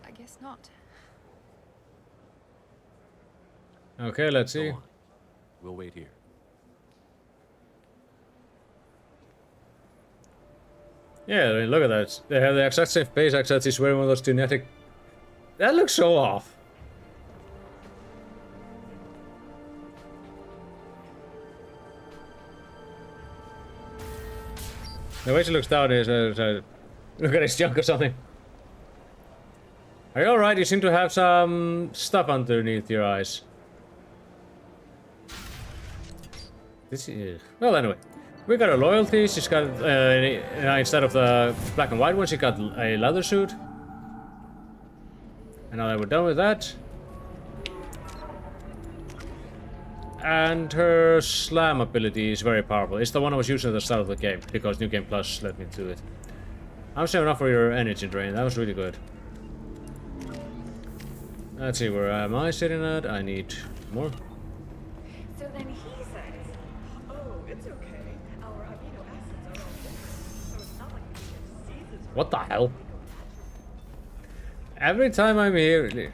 I guess not. Okay, let's see. Go on. We'll wait here. Yeah, I mean, look at that. They have the exact same face, except he's wearing one of those genetic... That looks so off. The way she looks down is... look at his junk or something. Are you alright? You seem to have some stuff underneath your eyes. This is... Well, anyway. We got her loyalty. She's got... instead of the black and white one, she got a leather suit. And now that we're done with that... And her slam ability is very powerful. It's the one I was using at the start of the game, because New Game Plus let me do it. I'm saving up for your energy drain. That was really good. Let's see, where am I sitting at? I need more. So then he says, oh, it's okay. Our amino acids are all different, so it's not like we can see this. What the hell? Every time I'm here...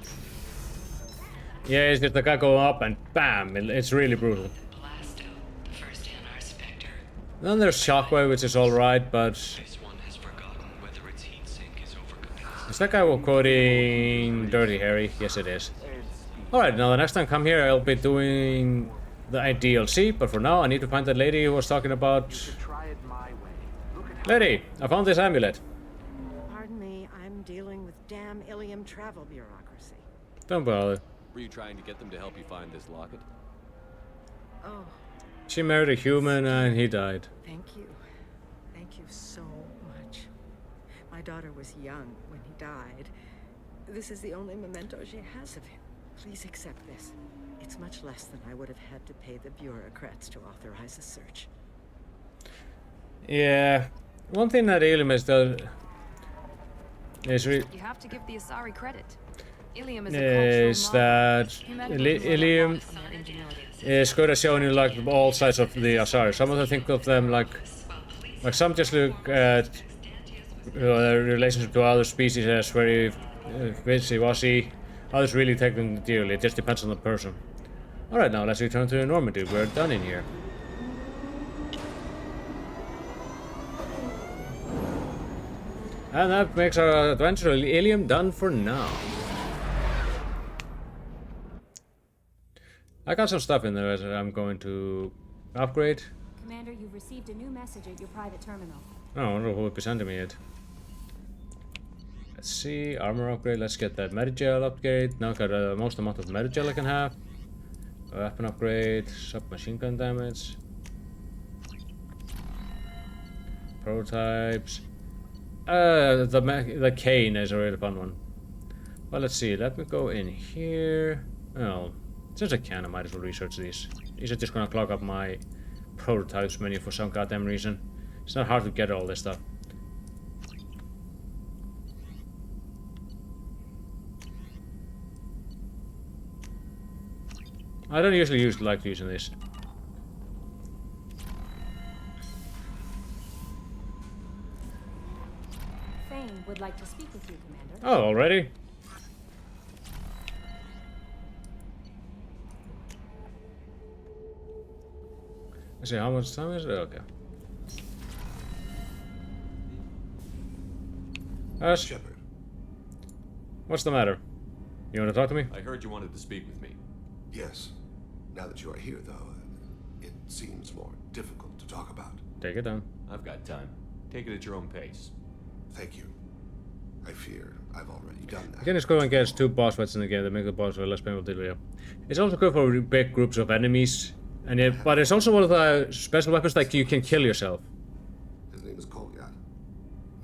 Yeah, it's just the guy going up and bam, it's really brutal. Then there's Shockwave, which is alright, but... Is that guy quoting Dirty Harry? Yes, it is. Alright, now the next time I come here, I'll be doing the DLC, but for now I need to find that lady who was talking about... Lady, I found this amulet. Pardon me, I'm dealing with damn Illium travel bureaucracy. Don't bother. Were you trying to get them to help you find this locket? Oh. She married a human and he died. Thank you. Thank you so much. My daughter was young when he died. This is the only memento she has of him. Please accept this. It's much less than I would have had to pay the bureaucrats to authorize a search. Yeah. One thing that Illium has done is You have to give the Asari credit. Illium is that Illium is good at showing you like all sides of the Asari. Some of them think of them like some just look at their relationship to other species as very wishy-washy. Others really take them dearly. It just depends on the person. Alright, now let's return to Normandy. We're done in here. And that makes our adventure Illium done for now. I got some stuff in there that I'm going to upgrade. Commander, you've received a new message at your private terminal. Oh, I wonder who would be sending me it. Let's see, armor upgrade. Let's get that Medigel upgrade. Now I've got the most amount of Medigel I can have. Weapon upgrade, submachine gun damage. Prototypes. The cane is a really fun one. Well, let's see. Let me go in here. Oh. Since I can, I might as well research these. These are just gonna clog up my prototypes menu for some goddamn reason. It's not hard to get all this stuff. I don't usually like using this. Thane would like to speak with you, Commander. Oh, already? Let's see, how much time is it? Okay. Shepard. What's the matter? You want to talk to me? I heard you wanted to speak with me. Yes. Now that you are here, though, it seems more difficult to talk about. Take it down. I've got time. Take it at your own pace. Thank you. I fear I've already done that. You can just go against 2 boss fights in the game that make the boss fight less painful to deal with. It's also good for big groups of enemies. But it's also one of the special weapons that you can kill yourself. His name is Kolyat.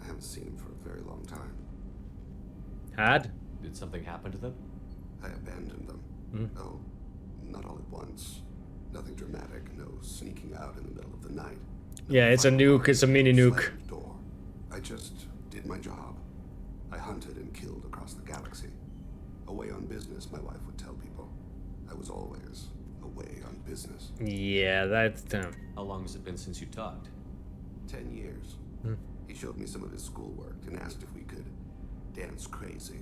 I haven't seen him for a very long time. Had? Did something happen to them? I abandoned them. No, not all at once. Nothing dramatic, no sneaking out in the middle of the night. Yeah, it's a nuke, it's a mini nuke. Door. I just did my job. I hunted and killed across the galaxy. Away on business, my wife would tell people. I was always away on business. Yeah, that's... How long has it been since you talked? 10 years. He showed me some of his schoolwork and asked if we could dance crazy.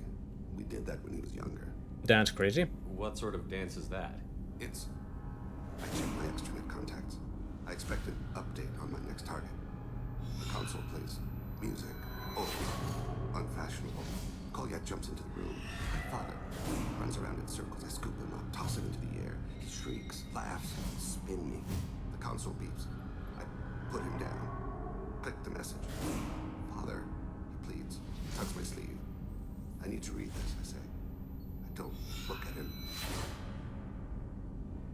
We did that when he was younger. Dance crazy? What sort of dance is that? It's... I checked my extranet contacts. I expect an update on my next target. The console, please. Music. Old. Unfashionable. Kolyat jumps into the room. My father runs around in circles. I scoop him up, toss him into the air. He shrieks, laughs, spin me. The console beeps. I put him down. Click the message. Father, he pleads. Tugs my sleeve. I need to read this, I say. I don't look at him.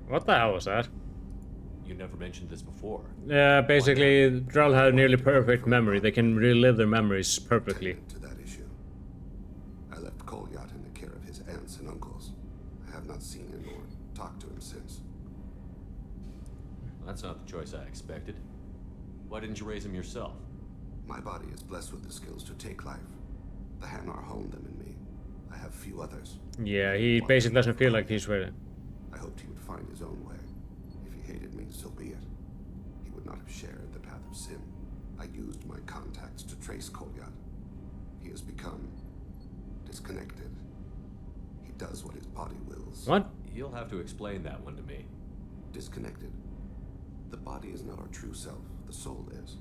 What the hell was that? You never mentioned this before. Yeah, basically, Drell have nearly perfect memory. They can relive their memories perfectly. To that issue. I left Kolyat in the care of his aunts and uncles. I have not seen him or talked to him since. That's not the choice I expected. Why didn't you raise him yourself? My body is blessed with the skills to take life. The Hanar honed them in me. I have few others. Yeah, he basically doesn't feel like he's ready. I hoped he would find his own way. If he hated me, so be it. He would not have shared the path of sin. I used my contacts to trace Kolyat. He has become disconnected. He does what his body wills. What? You'll have to explain that one to me. Disconnected. The body is not our true self. The soul is.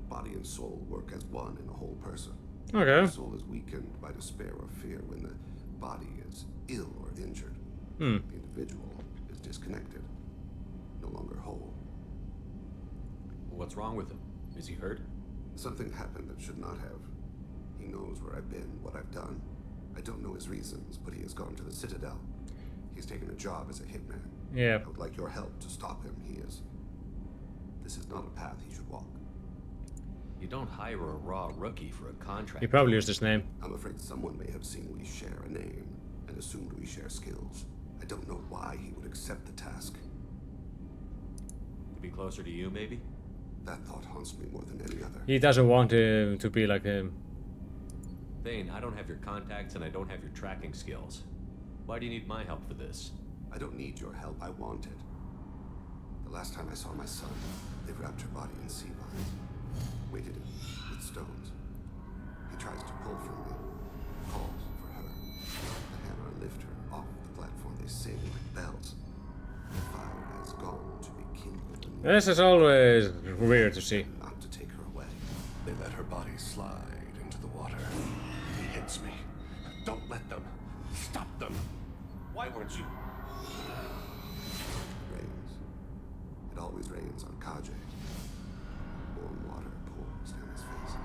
Body and soul work as one in a whole person. Okay. The soul is weakened by despair or fear when the body is ill or injured. Hmm. The individual is disconnected, no longer whole. What's wrong with him? Is he hurt? Something happened that should not have. He knows where I've been, what I've done. I don't know his reasons, but he has gone to the Citadel. He's taken a job as a hitman. Yeah. I would like your help to stop him. This is not a path he should walk. You don't hire a raw rookie for a contract. He probably used his name. I'm afraid someone may have seen we share a name and assumed we share skills. I don't know why he would accept the task. To be closer to you, maybe? That thought haunts me more than any other. He doesn't want to be like him. Thane, I don't have your contacts and I don't have your tracking skills. Why do you need my help for this? I don't need your help. I want it. The last time I saw my son, they wrapped her body in sea vines, weighted it with stones. He tries to pull from me, calls for her. The Hanar lift her off the platform. They sing like bells. The fire has gone to be kindled. This is always weird to see. Not to take her away. They let her body slide into the water. He hits me. Don't let them. Stop them. Why weren't you? It rains. It always rains on Kaje. Warm water pours down his face.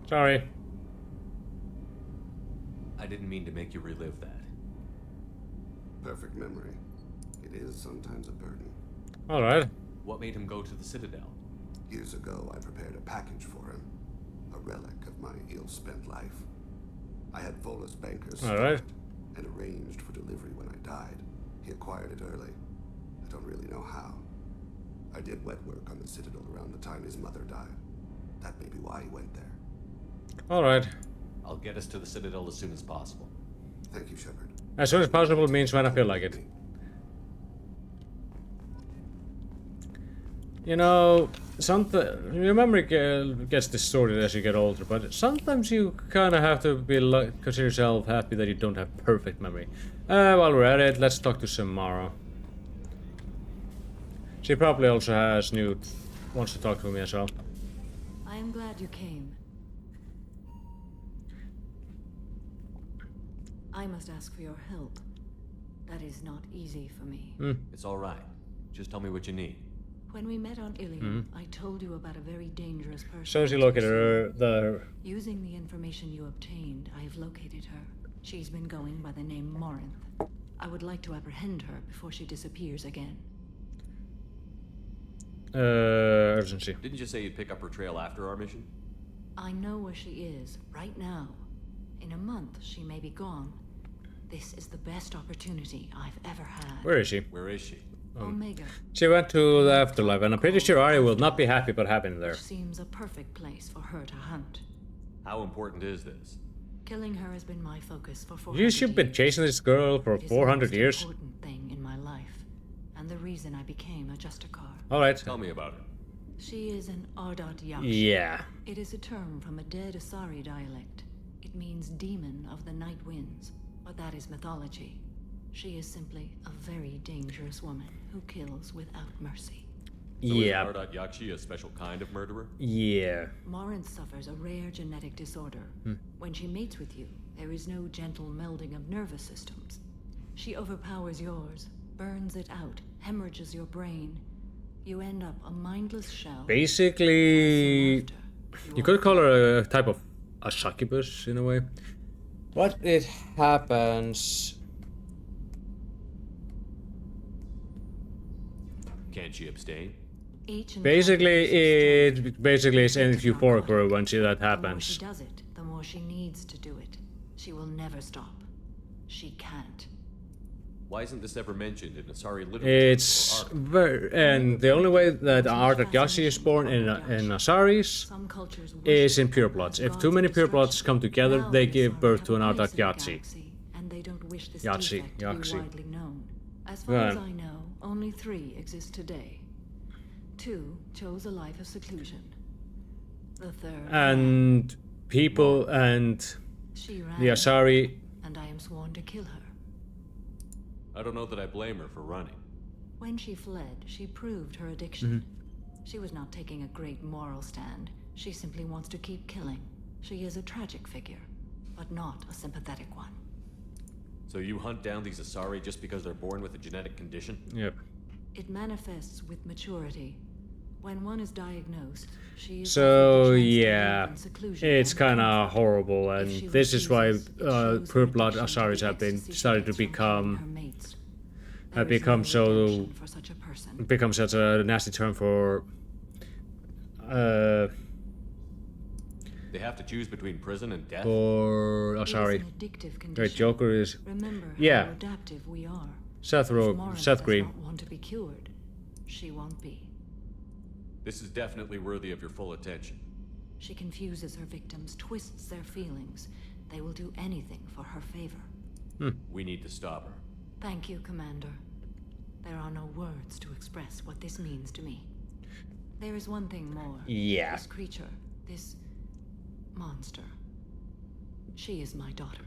Sorry. I didn't mean to make you relive that. Perfect memory. It is sometimes a burden. Alright. What made him go to the Citadel? Years ago, I prepared a package for him. A relic of my ill-spent life. I had Volus bankers store it and arranged for delivery when I died. He acquired it early. I don't really know how. I did wet work on the Citadel around the time his mother died. That may be why he went there. Alright. I'll get us to the Citadel as soon as possible. Thank you, Shepard. As soon as possible means when I feel like it. You know, your memory gets distorted as you get older, but sometimes you kind of have to be consider yourself happy that you don't have perfect memory. While we're at it, let's talk to Samara. She probably also wants to talk to me as well. I am glad you came. I must ask for your help. That is not easy for me. It's all right. Just tell me what you need. When we met on Illium, I told you about a very dangerous person. So she located her. Using the information you obtained, I have located her. She's been going by the name Morinth. I would like to apprehend her before she disappears again. Urgency. Didn't you say you'd pick up her trail after our mission? I know where she is, right now. In a month, she may be gone. This is the best opportunity I've ever had. Where is she? Where is she? Omega. She went to the afterlife, and I'm pretty sure Ari will not be happy about happening there. Which seems a perfect place for her to hunt. How important is this? Killing her has been my focus for 400 years. You've been chasing this girl for 400 years. It's the most important thing in my life, and the reason I became a Justicar. Alright. Tell me about her. She is an Ardat Yaksh. Yeah. It is a term from a dead Asari dialect. It means demon of the night winds, but that is mythology. She is simply a very dangerous woman who kills without mercy. Yeah. So is Ardat Yakshi a special kind of murderer? Yeah. Morinth suffers a rare genetic disorder. When she mates with you, there is no gentle melding of nervous systems. She overpowers yours, burns it out, hemorrhages your brain. You end up a mindless shell. Basically, you could call her a type of a succubus in a way. What it happens... Can't she abstain? Basically, it basically is if you fork her when that The more happens. she does it, the more she needs to do it. She will never stop. She can't. Why isn't this ever mentioned in Asari literature? It's very, and the only way that Ardat Yakshi is born in Asaris is in purebloods. If too many purebloods come together, they give birth to an Ardat Yakshi. And they don't wish this Yakshi, defect to be Yakshi. widely known. As far as I know, only 3 exist today. 2 chose a life of seclusion. The 3rd. And people and She ran, the Asari. and I am sworn to kill her. I don't know that I blame her for running. When she fled, she proved her addiction. She was not taking a great moral stand. She simply wants to keep killing. She is a tragic figure, but not a sympathetic one. So you hunt down these Asari just because they're born with a genetic condition? Yep. It manifests with maturity. When one is diagnosed, she is So offered the chance to yeah, live in seclusion it's and kind of comfort. horrible, and If she this is why refuses, it shows her pureblood addiction to Asaris the have been ecstasy she started to gets from killing her become mates. have There is become no so redemption for such a person. become such a nasty term for They have to choose between prison and death? oh It sorry. is an addictive condition. Right, Joker is Remember yeah. how adaptive we are. Seth If Rogen, Morinth Seth does Green. not want to be cured, she won't be. This is definitely worthy of your full attention. She confuses her victims, twists their feelings. They will do anything for her favor. We need to stop her. Thank you, Commander. There are no words to express what this means to me. There is one thing more. Yeah. This creature, this monster. She is my daughter.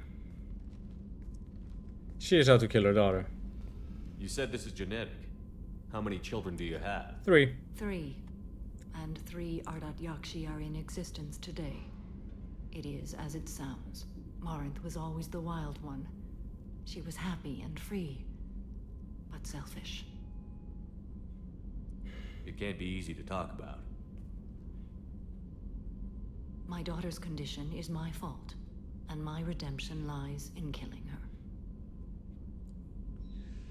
She is out to kill her daughter. You said this is genetic. How many children do you have? 3. 3. And 3 Ardat Yakshi are in existence today. It is as it sounds. Morinth was always the wild one. She was happy and free, but selfish. It can't be easy to talk about. My daughter's condition is my fault, and my redemption lies in killing her.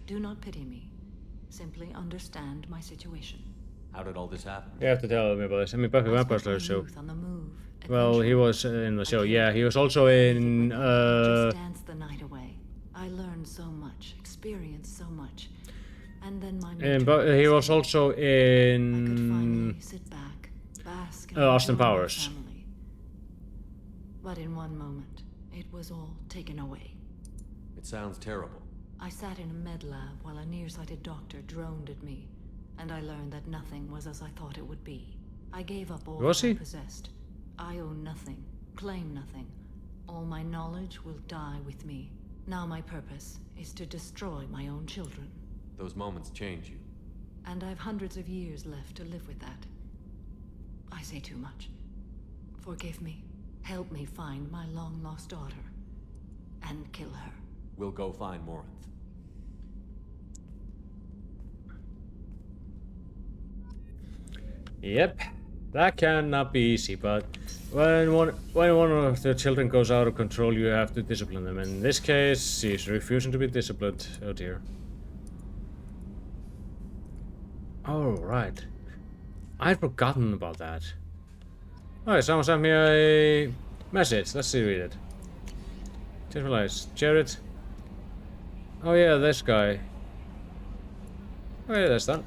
Do not pity me. Simply understand my situation. How did all this happen? You have to tell me about this. I mean, Buffy Vampire Slayer show. On the move. Well, he was in the show. Yeah, he was also in. Just dance the night away. I learned so much, experienced so much, and then my. And but he was also in. I could finally sit back, bask. And Austin enjoy my Powers. family. But in one moment, it was all taken away. It sounds terrible. I sat in a med lab while a nearsighted doctor droned at me, and I learned that nothing was as I thought it would be. I gave up all Was that I he? possessed. I own nothing, claim nothing. All my knowledge will die with me. Now my purpose is to destroy my own children. Those moments change you. And I've hundreds of years left to live with that. I say too much. Forgive me. Help me find my long-lost daughter. And kill her. We'll go find Morinth. Yep, that cannot be easy, but when one of the children goes out of control, you have to discipline them. In this case, he's refusing to be disciplined. Oh dear. Oh, right. I'd forgotten about that. Alright, someone sent me a message. Let's see, read it. Just realized. Jared. Oh yeah, this guy. Okay, that's done.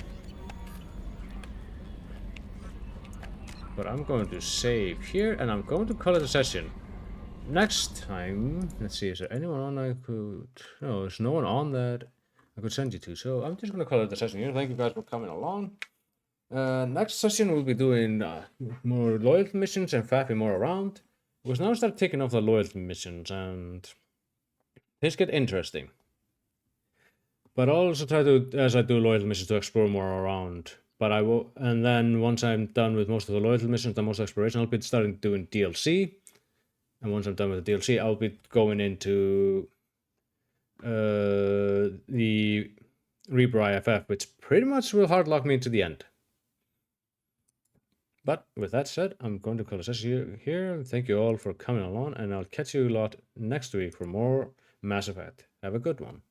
But I'm going to save here, and I'm going to call it a session. Next time, let's see, is there anyone on I could... No, there's no one on that I could send you to, so I'm just going to call it a session here. Thank you guys for coming along. Next session we'll be doing more loyalty missions and faffing more around. Because now I start taking off the loyalty missions, and things get interesting. But I'll also try to, as I do loyalty missions, to explore more around. But I will, and then once I'm done with most of the loyalty missions and most exploration, I'll be starting doing DLC. And once I'm done with the DLC, I'll be going into the Reaper IFF, which pretty much will hardlock me into the end. But with that said, I'm going to call a session here. Thank you all for coming along, and I'll catch you a lot next week for more Mass Effect. Have a good one.